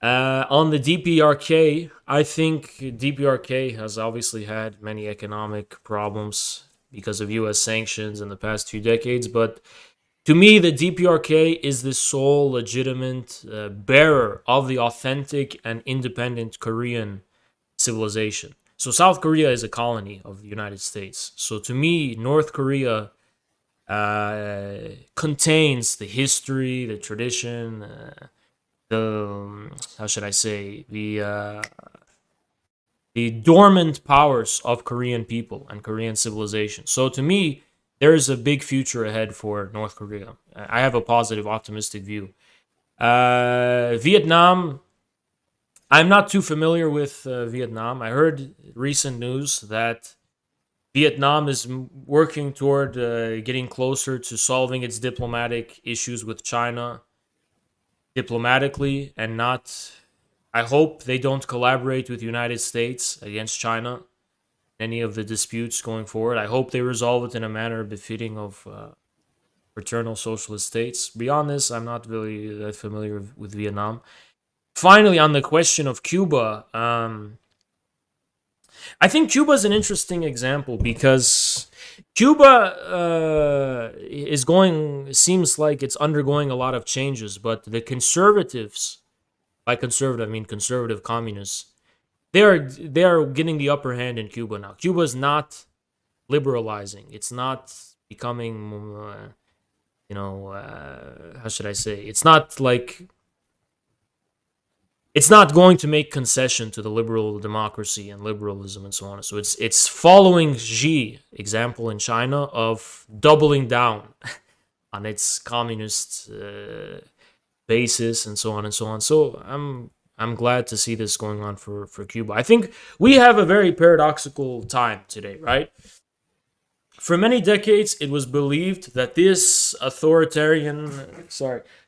On the DPRK, I think DPRK has obviously had many economic problems because of US sanctions in the past 2 decades, but to me, the DPRK is the sole legitimate bearer of the authentic and independent Korean civilization. So South Korea is a colony of the United States. So to me, North Korea contains the history, the tradition, the how should I say, the dormant powers of Korean people and Korean civilization. So to me, there is a big future ahead for North Korea. I have a positive, optimistic view. Vietnam, I'm not too familiar with Vietnam. I heard recent news that Vietnam is working toward getting closer to solving its diplomatic issues with China diplomatically and not. I hope they don't collaborate with the United States against China in any of the disputes going forward. I hope they resolve it in a manner befitting of fraternal socialist states. Beyond this, I'm not really that familiar with Vietnam. Finally, on the question of Cuba, I think Cuba is an interesting example because Cuba seems like it's undergoing a lot of changes, but the conservatives, by conservative I mean conservative communists, they are getting the upper hand in Cuba now. Cuba is not liberalizing. It's not becoming, how should I say? It's not going to make concession to the liberal democracy and liberalism and so on. So it's following Xi example in China of doubling down on its communist basis and so on and so on. So I'm glad to see this going on for Cuba. I think we have a very paradoxical time today, right? For many decades, it was believed that this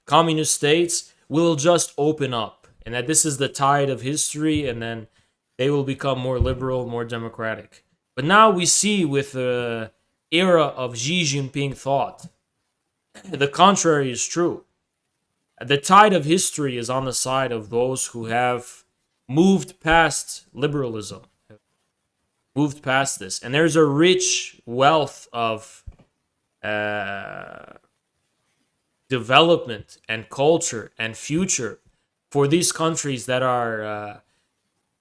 communist states will just open up, and that this is the tide of history, and then they will become more liberal, more democratic. But now we see with the era of Xi Jinping thought, the contrary is true. The tide of history is on the side of those who have moved past liberalism, moved past this. And there's a rich wealth of development and culture and future for these countries that are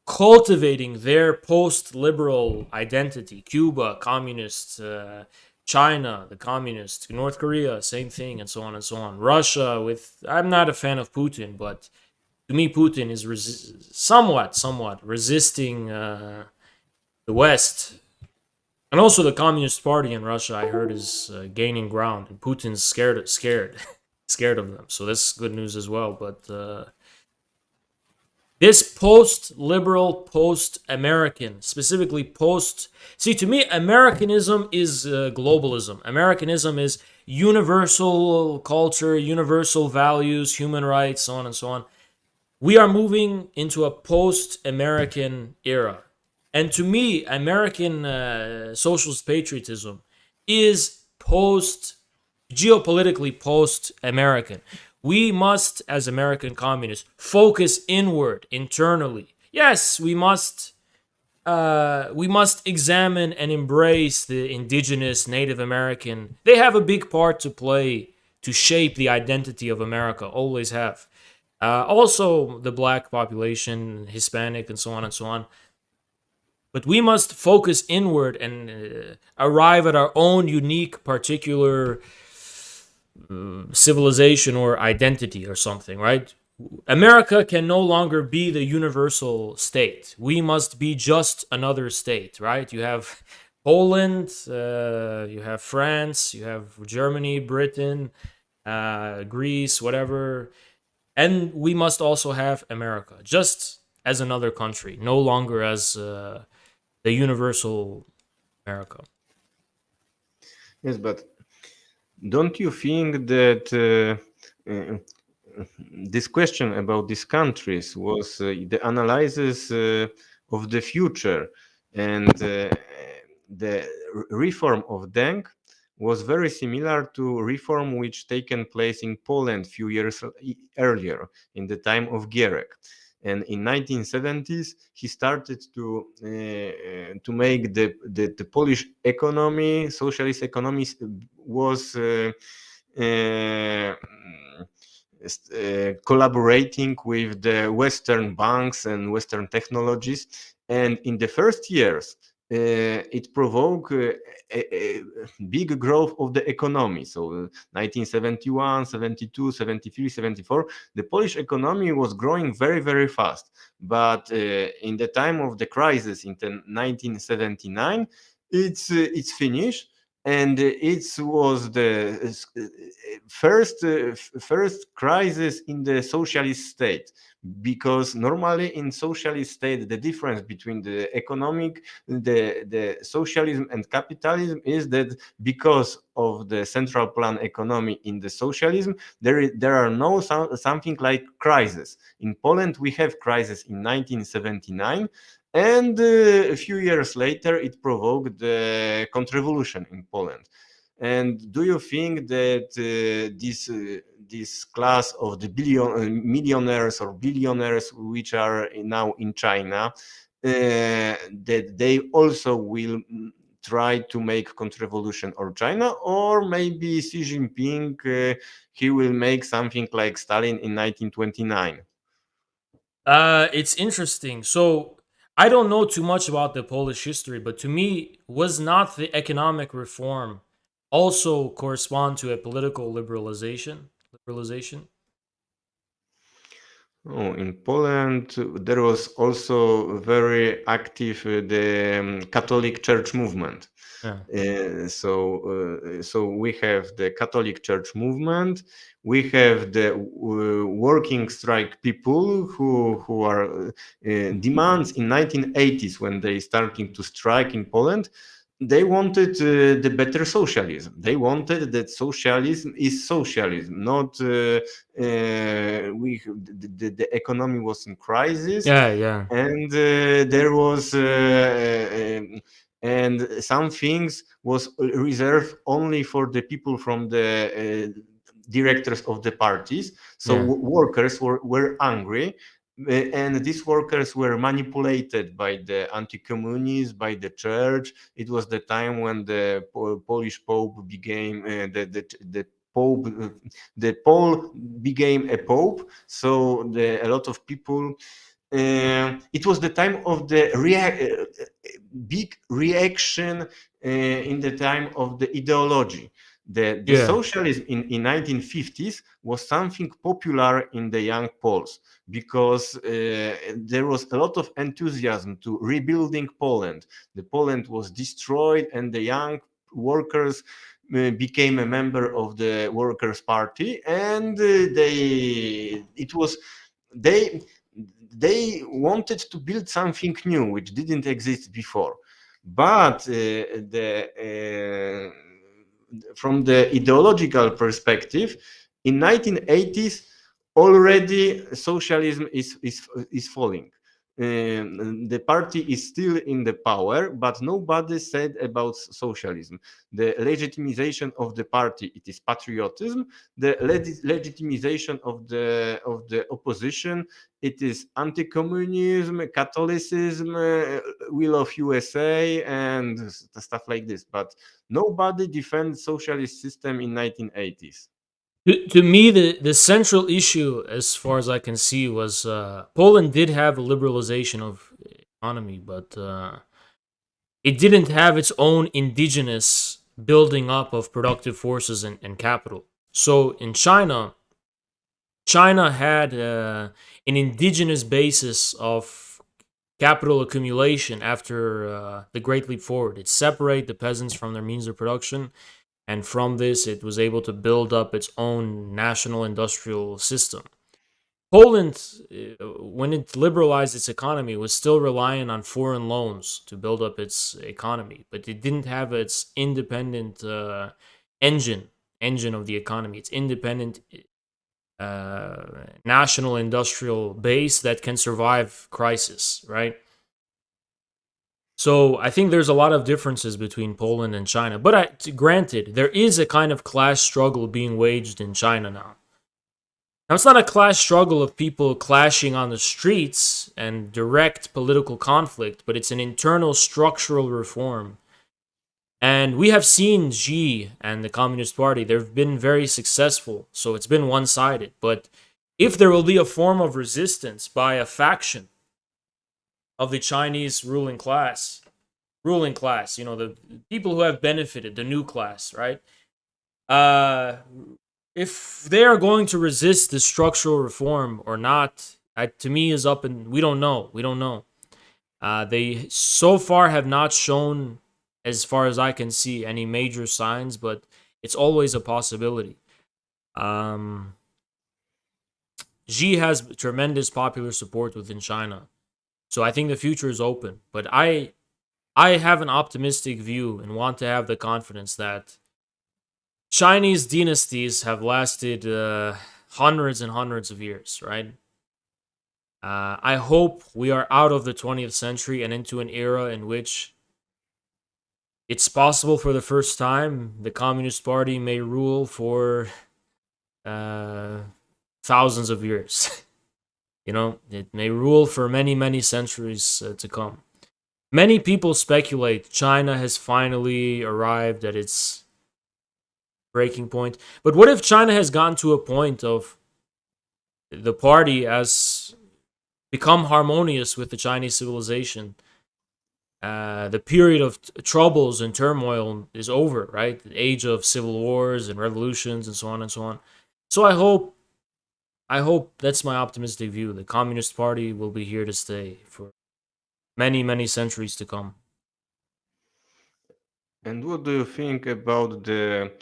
cultivating their post-liberal identity. Cuba, communist, China, the communist, North Korea, same thing, and so on and so on. Russia, I'm not a fan of Putin, but to me, Putin is somewhat resisting the West. And also the Communist Party in Russia, I heard, is gaining ground, and Putin's scared scared of them. So that's good news as well. But this post-liberal, post-American, specifically See, to me, Americanism is globalism. Americanism is universal culture, universal values, human rights, so on and so on. We are moving into a post-American era. And to me, American socialist patriotism is geopolitically post-American. We must, as American communists, focus inward, internally. Yes, we must examine and embrace the indigenous Native American. They have a big part to play to shape the identity of America, always have. Also, the black population, Hispanic, and so on and so on. But we must focus inward and arrive at our own unique, particular civilization or identity or something, right? America can no longer be the universal state. We must be just another state, right? You have Poland, you have France, you have Germany, Britain, Greece, whatever. And we must also have America, just as another country, no longer as the universal America. Yes, but don't you think that this question about these countries was the analysis of the future, and the reform of Deng was very similar to reform which taken place in Poland few years earlier in the time of Gierek. And in 1970s, he started to make the Polish economy, socialist economy, was uh, collaborating with the Western banks and Western technologies. And in the first years, it provoked a big growth of the economy. So 1971, 72, 73, 74, the Polish economy was growing very, very fast. But in the time of the crisis in 1979, it's finished, and it was the first crisis in the socialist state, because normally in socialist state the difference between the economic, the socialism and capitalism is that because of the central plan economy in the socialism, there are no something like crisis. In Poland we have crisis in 1979, and a few years later it provoked the counter-revolution in Poland. And do you think that this class of the millionaires or billionaires which are now in China, that they also will try to make counter-revolution or China, or maybe Xi Jinping, he will make something like Stalin in 1929? It's interesting. So I don't know too much about the Polish history, but to me, was not the economic reform also correspond to a political liberalization? Liberalization. Oh, in Poland, there was also very active the Catholic Church movement. Yeah. So we have the Catholic Church movement. We have the working strike people who are demands in 1980s when they starting to strike in Poland. They wanted the better socialism. They wanted that socialism is socialism, not the economy was in crisis, Yeah, yeah, and there was and some things was reserved only for the people from the directors of the parties. So yeah, workers were angry, and these workers were manipulated by the anti-communists, by the church. It was the time when the Polish Pope became the Pope, the Paul became a Pope. So a lot of people. It was the time of the big reaction in the time of the ideology. The yeah, socialism in 1950s was something popular in the young Poles, because there was a lot of enthusiasm to rebuilding Poland. The Poland was destroyed, and the young workers became a member of the Workers' Party, and they they wanted to build something new which didn't exist before. But from the ideological perspective, in 1980s already socialism is falling. The party is still in the power, but nobody said about socialism. The legitimization of the party, it is patriotism. The legitimization of the opposition, it is anti-communism, Catholicism, will of USA, and stuff like this. But nobody defends socialist system in 1980s. To me, the central issue, as far as I can see, was Poland did have a liberalization of economy, but it didn't have its own indigenous building up of productive forces and capital. So in China, China had an indigenous basis of capital accumulation after the Great Leap Forward. It separated the peasants from their means of production, and from this, it was able to build up its own national industrial system. Poland, when it liberalized its economy, was still relying on foreign loans to build up its economy, but it didn't have its independent engine. engine of the economy. It's independent national industrial base that can survive crisis, right? So I think there's a lot of differences between Poland and China. But granted, there is a kind of class struggle being waged in China now. Now, it's not a class struggle of people clashing on the streets and direct political conflict, but it's an internal structural reform. And we have seen Xi and the Communist Party, they've been very successful, so it's been one sided. But if there will be a form of resistance by a faction of the Chinese ruling class, the people who have benefited, the new class, right? If they are going to resist the structural reform or not, to me is up and we don't know. They so far have not shown, as far as I can see, any major signs, but it's always a possibility. Xi has tremendous popular support within China, so I think the future is open. But I have an optimistic view and want to have the confidence that Chinese dynasties have lasted hundreds and hundreds of years, right? I hope we are out of the 20th century and into an era in which it's possible for the first time the Communist Party may rule for thousands of years. It may rule for many, many centuries to come. Many people speculate China has finally arrived at its breaking point. But what if China has gotten to a point of the party has become harmonious with the Chinese civilization? The period of troubles and turmoil is over, right? The age of civil wars and revolutions and so on and so on. So I hope that's my optimistic view. The Communist Party will be here to stay for many, many centuries to come. And what do you think about the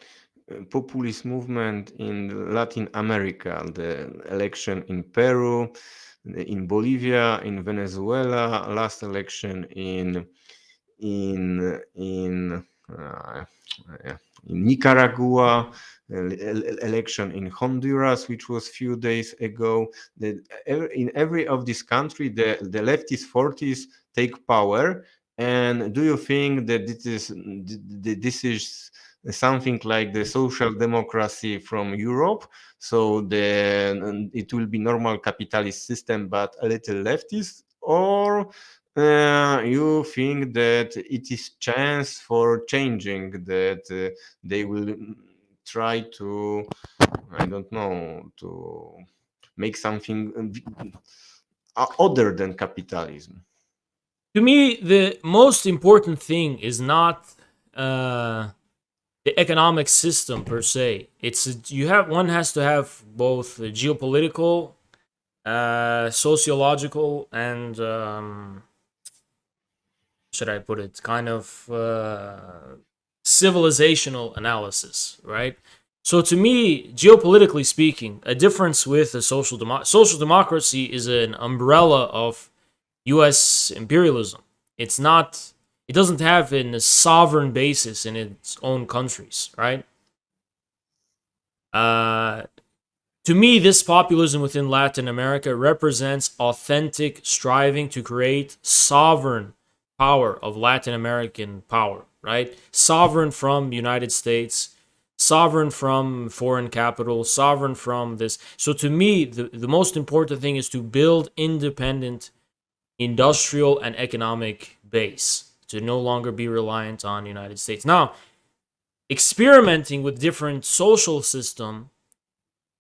populist movement in Latin America, the election in Peru, in Bolivia, in Venezuela, last election in Nicaragua, election in Honduras, which was few days ago. In every of this country, the leftist forces take power. And do you think that this is something like the social democracy from Europe? So it will be normal capitalist system, but a little leftist, or you think that it is chance for changing, that they will try to, I don't know, to make something other than capitalism? To me, the most important thing is not the economic system per se. One has to have both the geopolitical, sociological, and should I put it, kind of civilizational analysis, right? So to me, geopolitically speaking, a difference with a social democracy is an umbrella of U.S. imperialism. It doesn't have a sovereign basis in its own countries, right? To me, this populism within Latin America represents authentic striving to create sovereign power of Latin American power, right? Sovereign from United States, sovereign from foreign capital, sovereign from this. So to me, the most important thing is to build independent industrial and economic base to no longer be reliant on the United States. Now, experimenting with different social system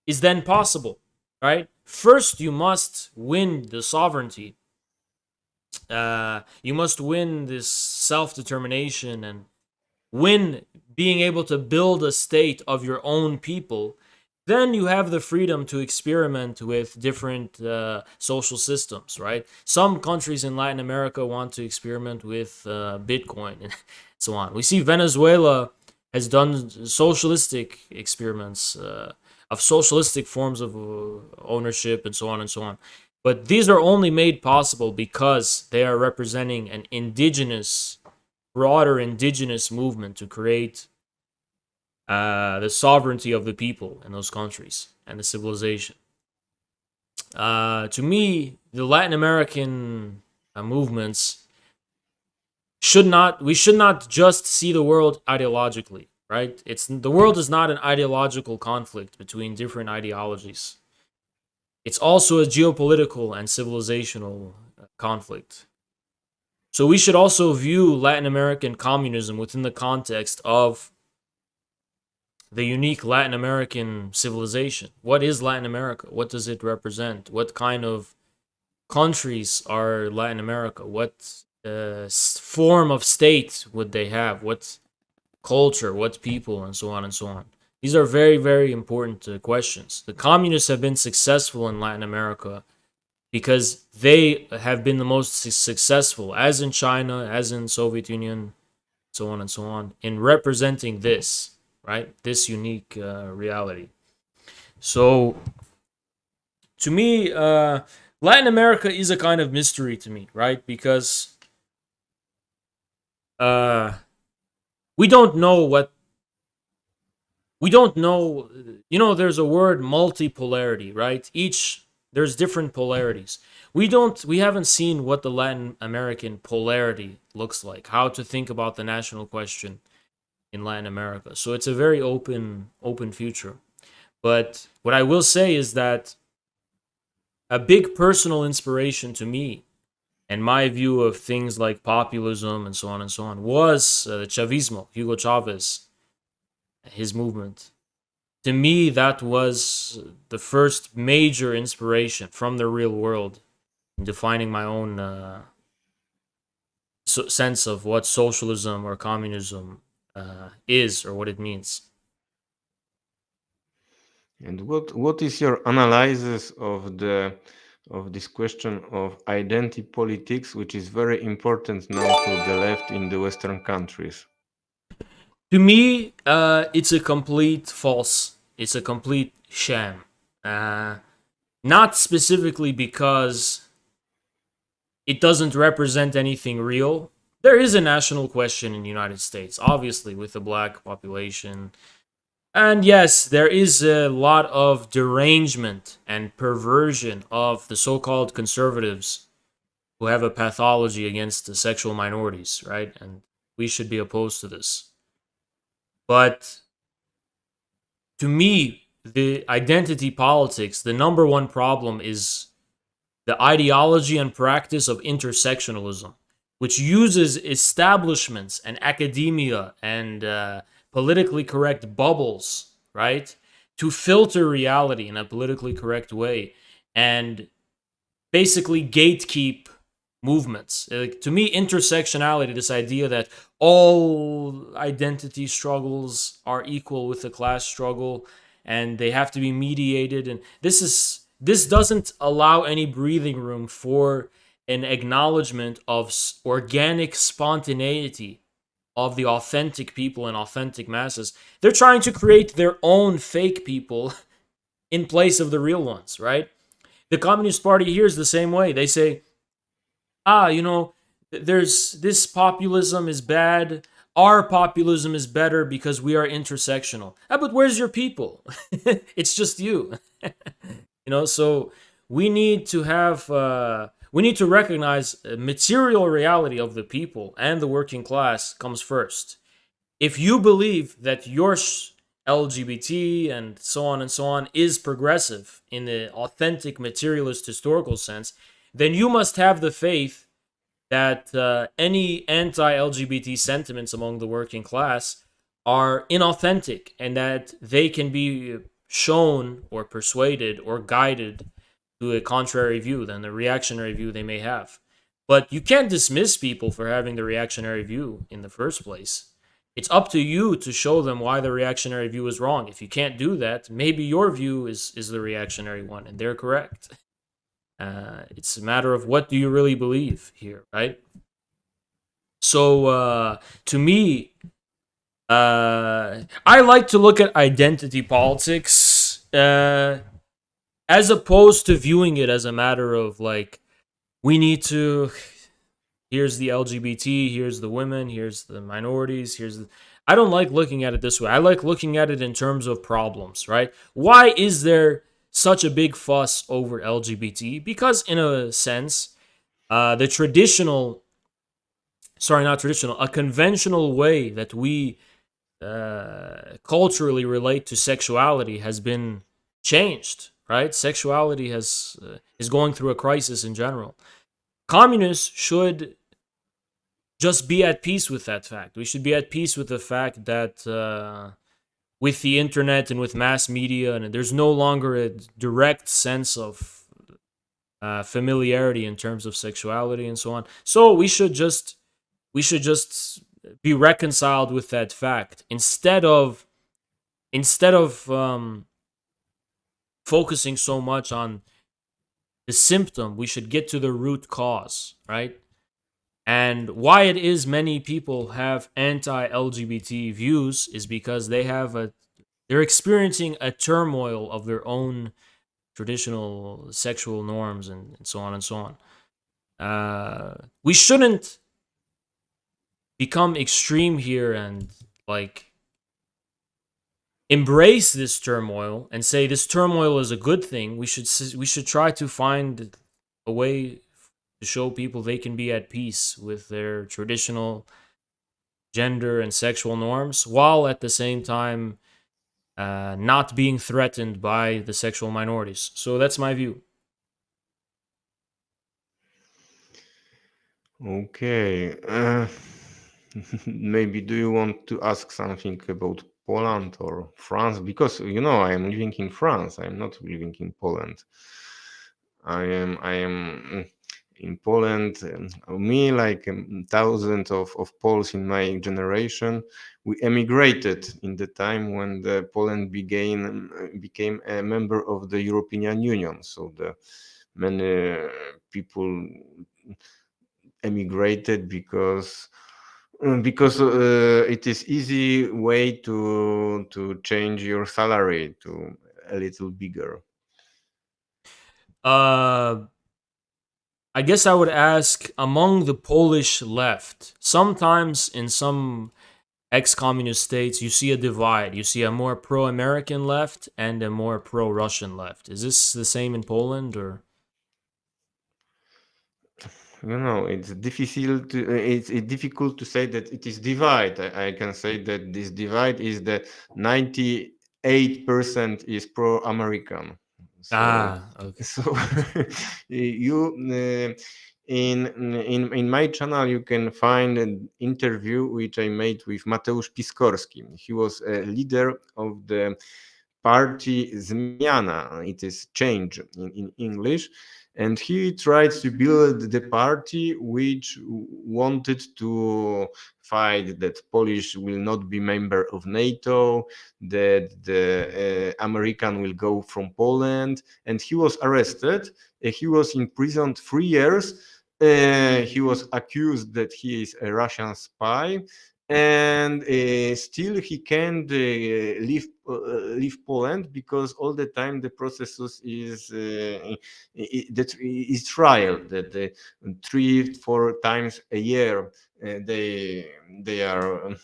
is then possible, right? First, you must win the sovereignty. You must win this self-determination and win being able to build a state of your own people. Then you have the freedom to experiment with different social systems, right? Some countries in Latin America want to experiment with Bitcoin and so on. We see Venezuela has done socialistic experiments of socialistic forms of ownership and so on and so on. But these are only made possible because they are representing an broader indigenous movement to create the sovereignty of the people in those countries and the civilization. To me, the Latin American movements we should not just see the world ideologically, right? The world is not an ideological conflict between different ideologies. It's also a geopolitical and civilizational conflict. So we should also view Latin American communism within the context of the unique Latin American civilization. What is Latin America? What does it represent? What kind of countries are Latin America? What form of state would they have? What culture? What people? And so on and so on. These are very, very important questions. The communists have been successful in Latin America because they have been the most successful, as in China, as in Soviet Union, so on and so on, in representing this, right? This unique reality. So, to me, Latin America is a kind of mystery to me, right? Because we don't know there's a word multipolarity, right? There's different polarities. We haven't seen what the Latin American polarity looks like, how to think about the national question in Latin America. So it's a very open future. But what I will say is that a big personal inspiration to me and my view of things like populism and so on was Chavismo, Hugo Chavez, his movement. To me, that was the first major inspiration from the real world in defining my own sense of what socialism or communism is or what it means. And what is your analysis of this question of identity politics, which is very important now to the left in the Western countries? To me, it's a complete false. It's a complete sham. Not specifically because it doesn't represent anything real. There is a national question in the United States, obviously, with the black population. And yes, there is a lot of derangement and perversion of the so-called conservatives who have a pathology against the sexual minorities, right? And we should be opposed to this. But to me, the identity politics, the number one problem is the ideology and practice of intersectionalism, which uses establishments and academia and politically correct bubbles, right, to filter reality in a politically correct way and basically gatekeep movements. To me, intersectionality, this idea that all identity struggles are equal with the class struggle and they have to be mediated, and this doesn't allow any breathing room for an acknowledgement of organic spontaneity of the authentic people and authentic masses. They're trying to create their own fake people in place of the real ones, right? The Communist Party here is the same way. They say, there's this populism is bad. Our populism is better because we are intersectional. But where's your people? It's just you. So we need to recognize material reality of the people and the working class comes first. If you believe that your LGBT and so on is progressive in the authentic materialist historical sense, then you must have the faith that any anti-LGBT sentiments among the working class are inauthentic and that they can be shown or persuaded or guided to a contrary view than the reactionary view they may have. But you can't dismiss people for having the reactionary view in the first place. It's up to you to show them why the reactionary view is wrong. If you can't do that, maybe your view is the reactionary one and they're correct. It's a matter of what do you really believe here, right? So to me, I like to look at identity politics as opposed to viewing it as a matter of like, here's the LGBT, here's the women, here's the minorities, I don't like looking at it this way. I like looking at it in terms of problems, right? Why is there such a big fuss over LGBT? Because, in a sense, the traditional, sorry, not traditional, a conventional way that we culturally relate to sexuality has been changed, right? Sexuality is going through a crisis in general. Communists should just be at peace with that fact. We should be at peace with the fact that with the internet and with mass media, and there's no longer a direct sense of familiarity in terms of sexuality and so on. So we should just be reconciled with that fact instead of focusing so much on the symptom. We should get to the root cause, right? And why it is many people have anti-LGBT views is because they're experiencing a turmoil of their own traditional sexual norms and so on and so on. We shouldn't become extreme here and like embrace this turmoil and say this turmoil is a good thing. We should try to find a way to show people they can be at peace with their traditional gender and sexual norms while at the same time not being threatened by the sexual minorities. So that's my view. Okay. Maybe do you want to ask something about Poland or France? Because I am living in France. I am not living in Poland. I am in Poland. Me, like thousands of Poles in my generation, we emigrated in the time when the Poland became a member of the European Union. So the many people emigrated because it is easy way to change your salary to a little bigger. Uh, I guess I would ask among the Polish left. Sometimes in some ex-communist states, you see a divide. You see a more pro-American left and a more pro-Russian left. Is this the same in Poland, or? It's difficult to say that it is divide. I can say that this divide is that 98% is pro-American. So Okay. so you in my channel you can find an interview which I made with Mateusz Piskorski. He was a leader of the party Zmiana. It is change in English, and he tried to build the party which wanted to fight that Polish will not be member of NATO, that the American will go from Poland, and he was arrested. He was imprisoned 3 years. He was accused that he is a Russian spy, and still he can't leave Poland because all the time the process is that is trial that 3-4 times a year they are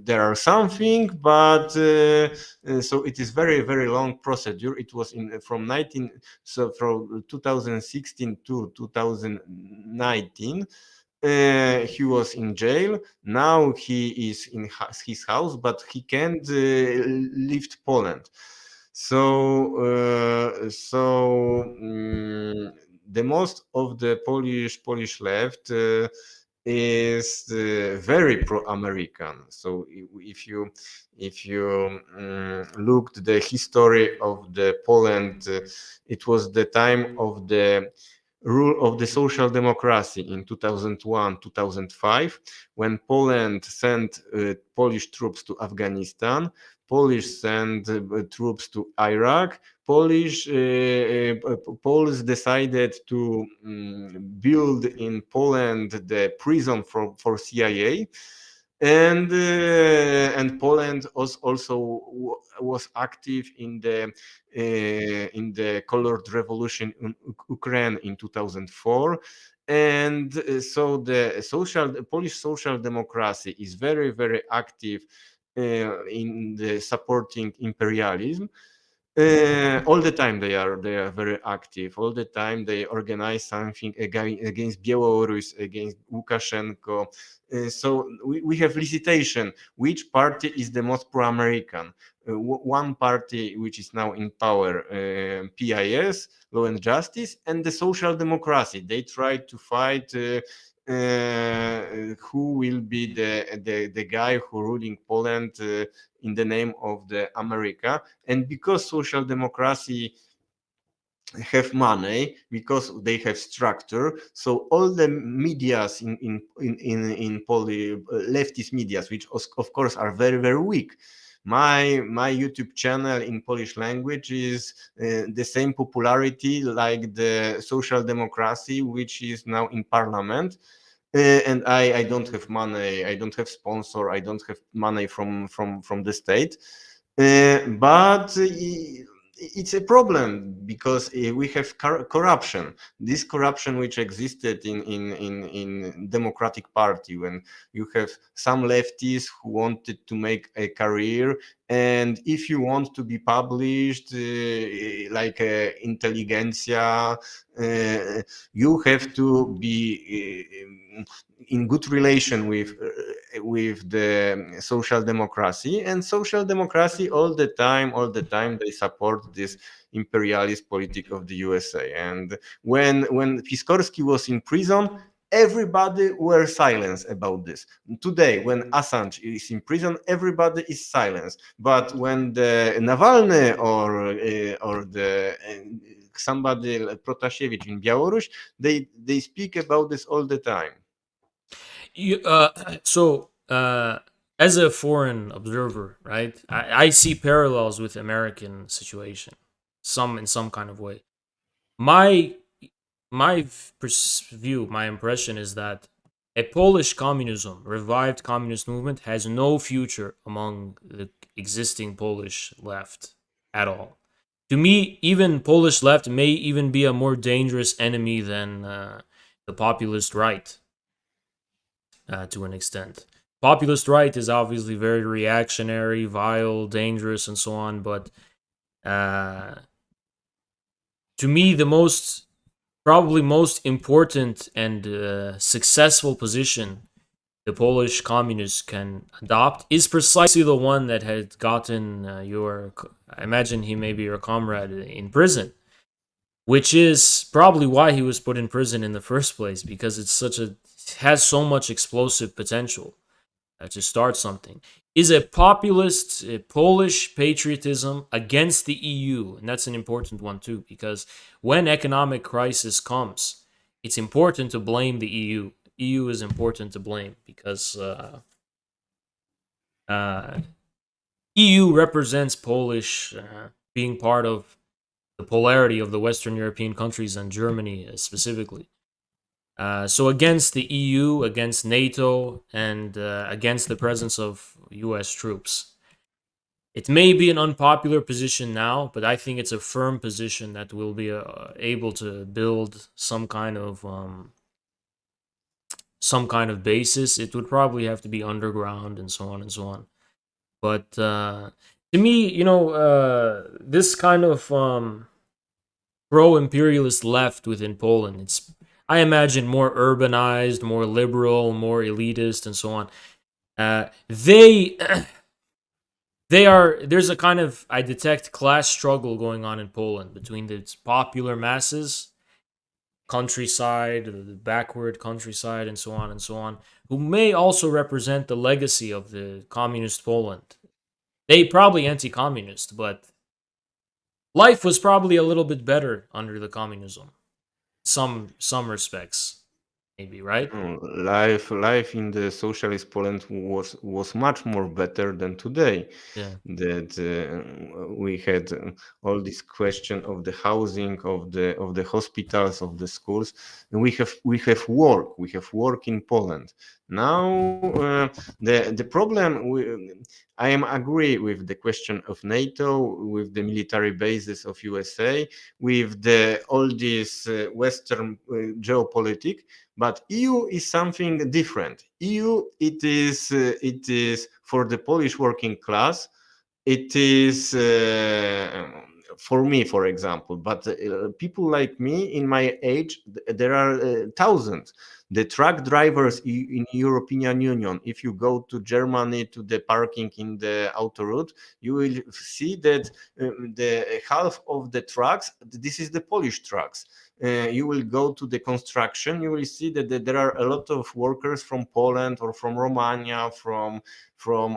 there are something, but so it is very long procedure. It was in from 19 so from 2016 to 2019. He was in jail. Now he is in his house, but he can't leave Poland. The most of the Polish left is very pro-American. So if you looked the history of the Poland, it was the time of the rule of the social democracy in 2001 2005, when Poland sent Polish troops to Afghanistan, Polish sent troops to Iraq, Poles decided to build in Poland the prison for CIA, and Poland was active in the colored revolution in Ukraine in 2004, And so the Polish social democracy is very, very active in the supporting imperialism. All the time they are very active. All the time they organize something against Belarus, against Lukashenko. So we have licitation. Which party is the most pro-American? One party which is now in power, PIS, Law and Justice, and the Social Democracy. They try to fight. Who will be the guy who ruling Poland in the name of the America? And because social democracy have money, because they have structure, so all the medias leftist medias, which of course are very, very weak. My YouTube channel in Polish language is the same popularity like the social democracy, which is now in parliament. And I don't have money, I don't have sponsor, I don't have money from the state. But it's a problem because we have corruption. This corruption which existed in Democratic Party, when you have some lefties who wanted to make a career, and if you want to be published like intelligentsia, you have to be in good relation with the social democracy. And social democracy all the time they support this imperialist politic of the USA. And when Piskorski was in prison, everybody were silent about this. Today, when Assange is in prison, everybody is silent. But when the Navalny or the somebody like Protasiewicz in Belarus, they speak about this all the time. You, as a foreign observer, right, I see parallels with American situation, some in some kind of way. My view, my impression is that a Polish communism, revived communist movement, has no future among the existing Polish left at all. To me, even Polish left may even be a more dangerous enemy than the populist right to an extent. Populist right is obviously very reactionary, vile, dangerous, and so on. But uh, to me, probably most important and successful position the Polish communists can adopt is precisely the one that had gotten I imagine he may be your comrade in prison, which is probably why he was put in prison in the first place, because it has so much explosive potential to start something. Is a populist Polish patriotism against the EU, and that's an important one too, because when economic crisis comes, it's important to blame the EU. EU is important to blame because EU represents Polish being part of the polarity of the Western European countries and Germany specifically. So against the EU, against NATO, and against the presence of US troops. It may be an unpopular position now, but I think it's a firm position that will be able to build some kind of basis. It would probably have to be underground and so on and so on. But to me, this kind of pro-imperialist left within Poland, it's, I imagine, more urbanized, more liberal, more elitist, and so on. They there's a kind of, I detect, class struggle going on in Poland between the popular masses, countryside, the backward countryside, and so on and so on, who may also represent the legacy of the communist Poland. They probably anti-communist, but life was probably a little bit better under the communism. Some respects, maybe, right? Life in the socialist Poland was much more better than today. Yeah. That we had all this question of the housing, of the hospitals, of the schools, and we have work in Poland. Now, the problem, I am agree with the question of NATO, with the military bases of USA, with all this Western geopolitics, but EU is something different. EU, it is for the Polish working class. It is for me, for example, but people like me in my age, there are thousands. The truck drivers in European Union, if you go to Germany to the parking in the autoroute, you will see that the half of the trucks, this is the Polish trucks. You will go to the construction, you will see that there are a lot of workers from Poland or from Romania, from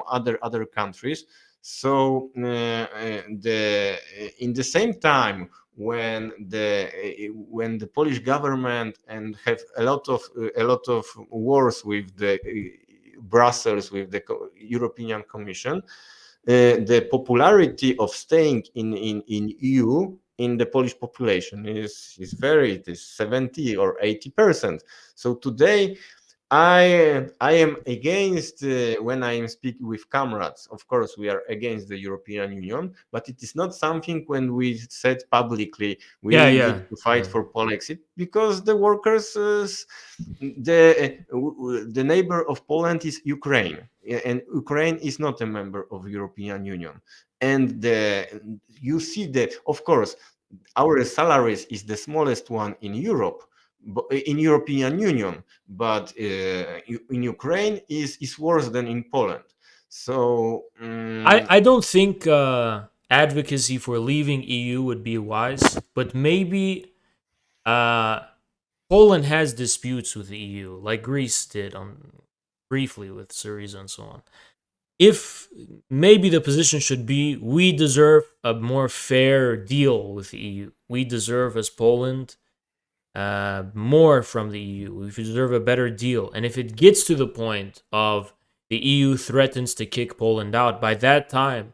other countries. So the in the same time when the Polish government and have a lot of wars with the Brussels, with the European Commission, the popularity of staying in EU in the Polish population it is 70 or 80%. So today I am against when I am speaking with comrades. Of course, we are against the European Union, but it is not something when we said publicly Yeah, we yeah, need to fight yeah. for Polexit because the workers, the neighbor of Poland is Ukraine, and Ukraine is not a member of European Union. And you see that, of course, our salaries is the smallest one in Europe, in European Union, but in Ukraine is worse than in Poland. So I don't think advocacy for leaving EU would be wise, but maybe uh, Poland has disputes with the EU, like Greece did on briefly with Syriza and so on. If maybe the position should be, we deserve a more fair deal with the EU. We deserve, as Poland, more from the EU. We deserve a better deal. And if it gets to the point of the EU threatens to kick Poland out, by that time,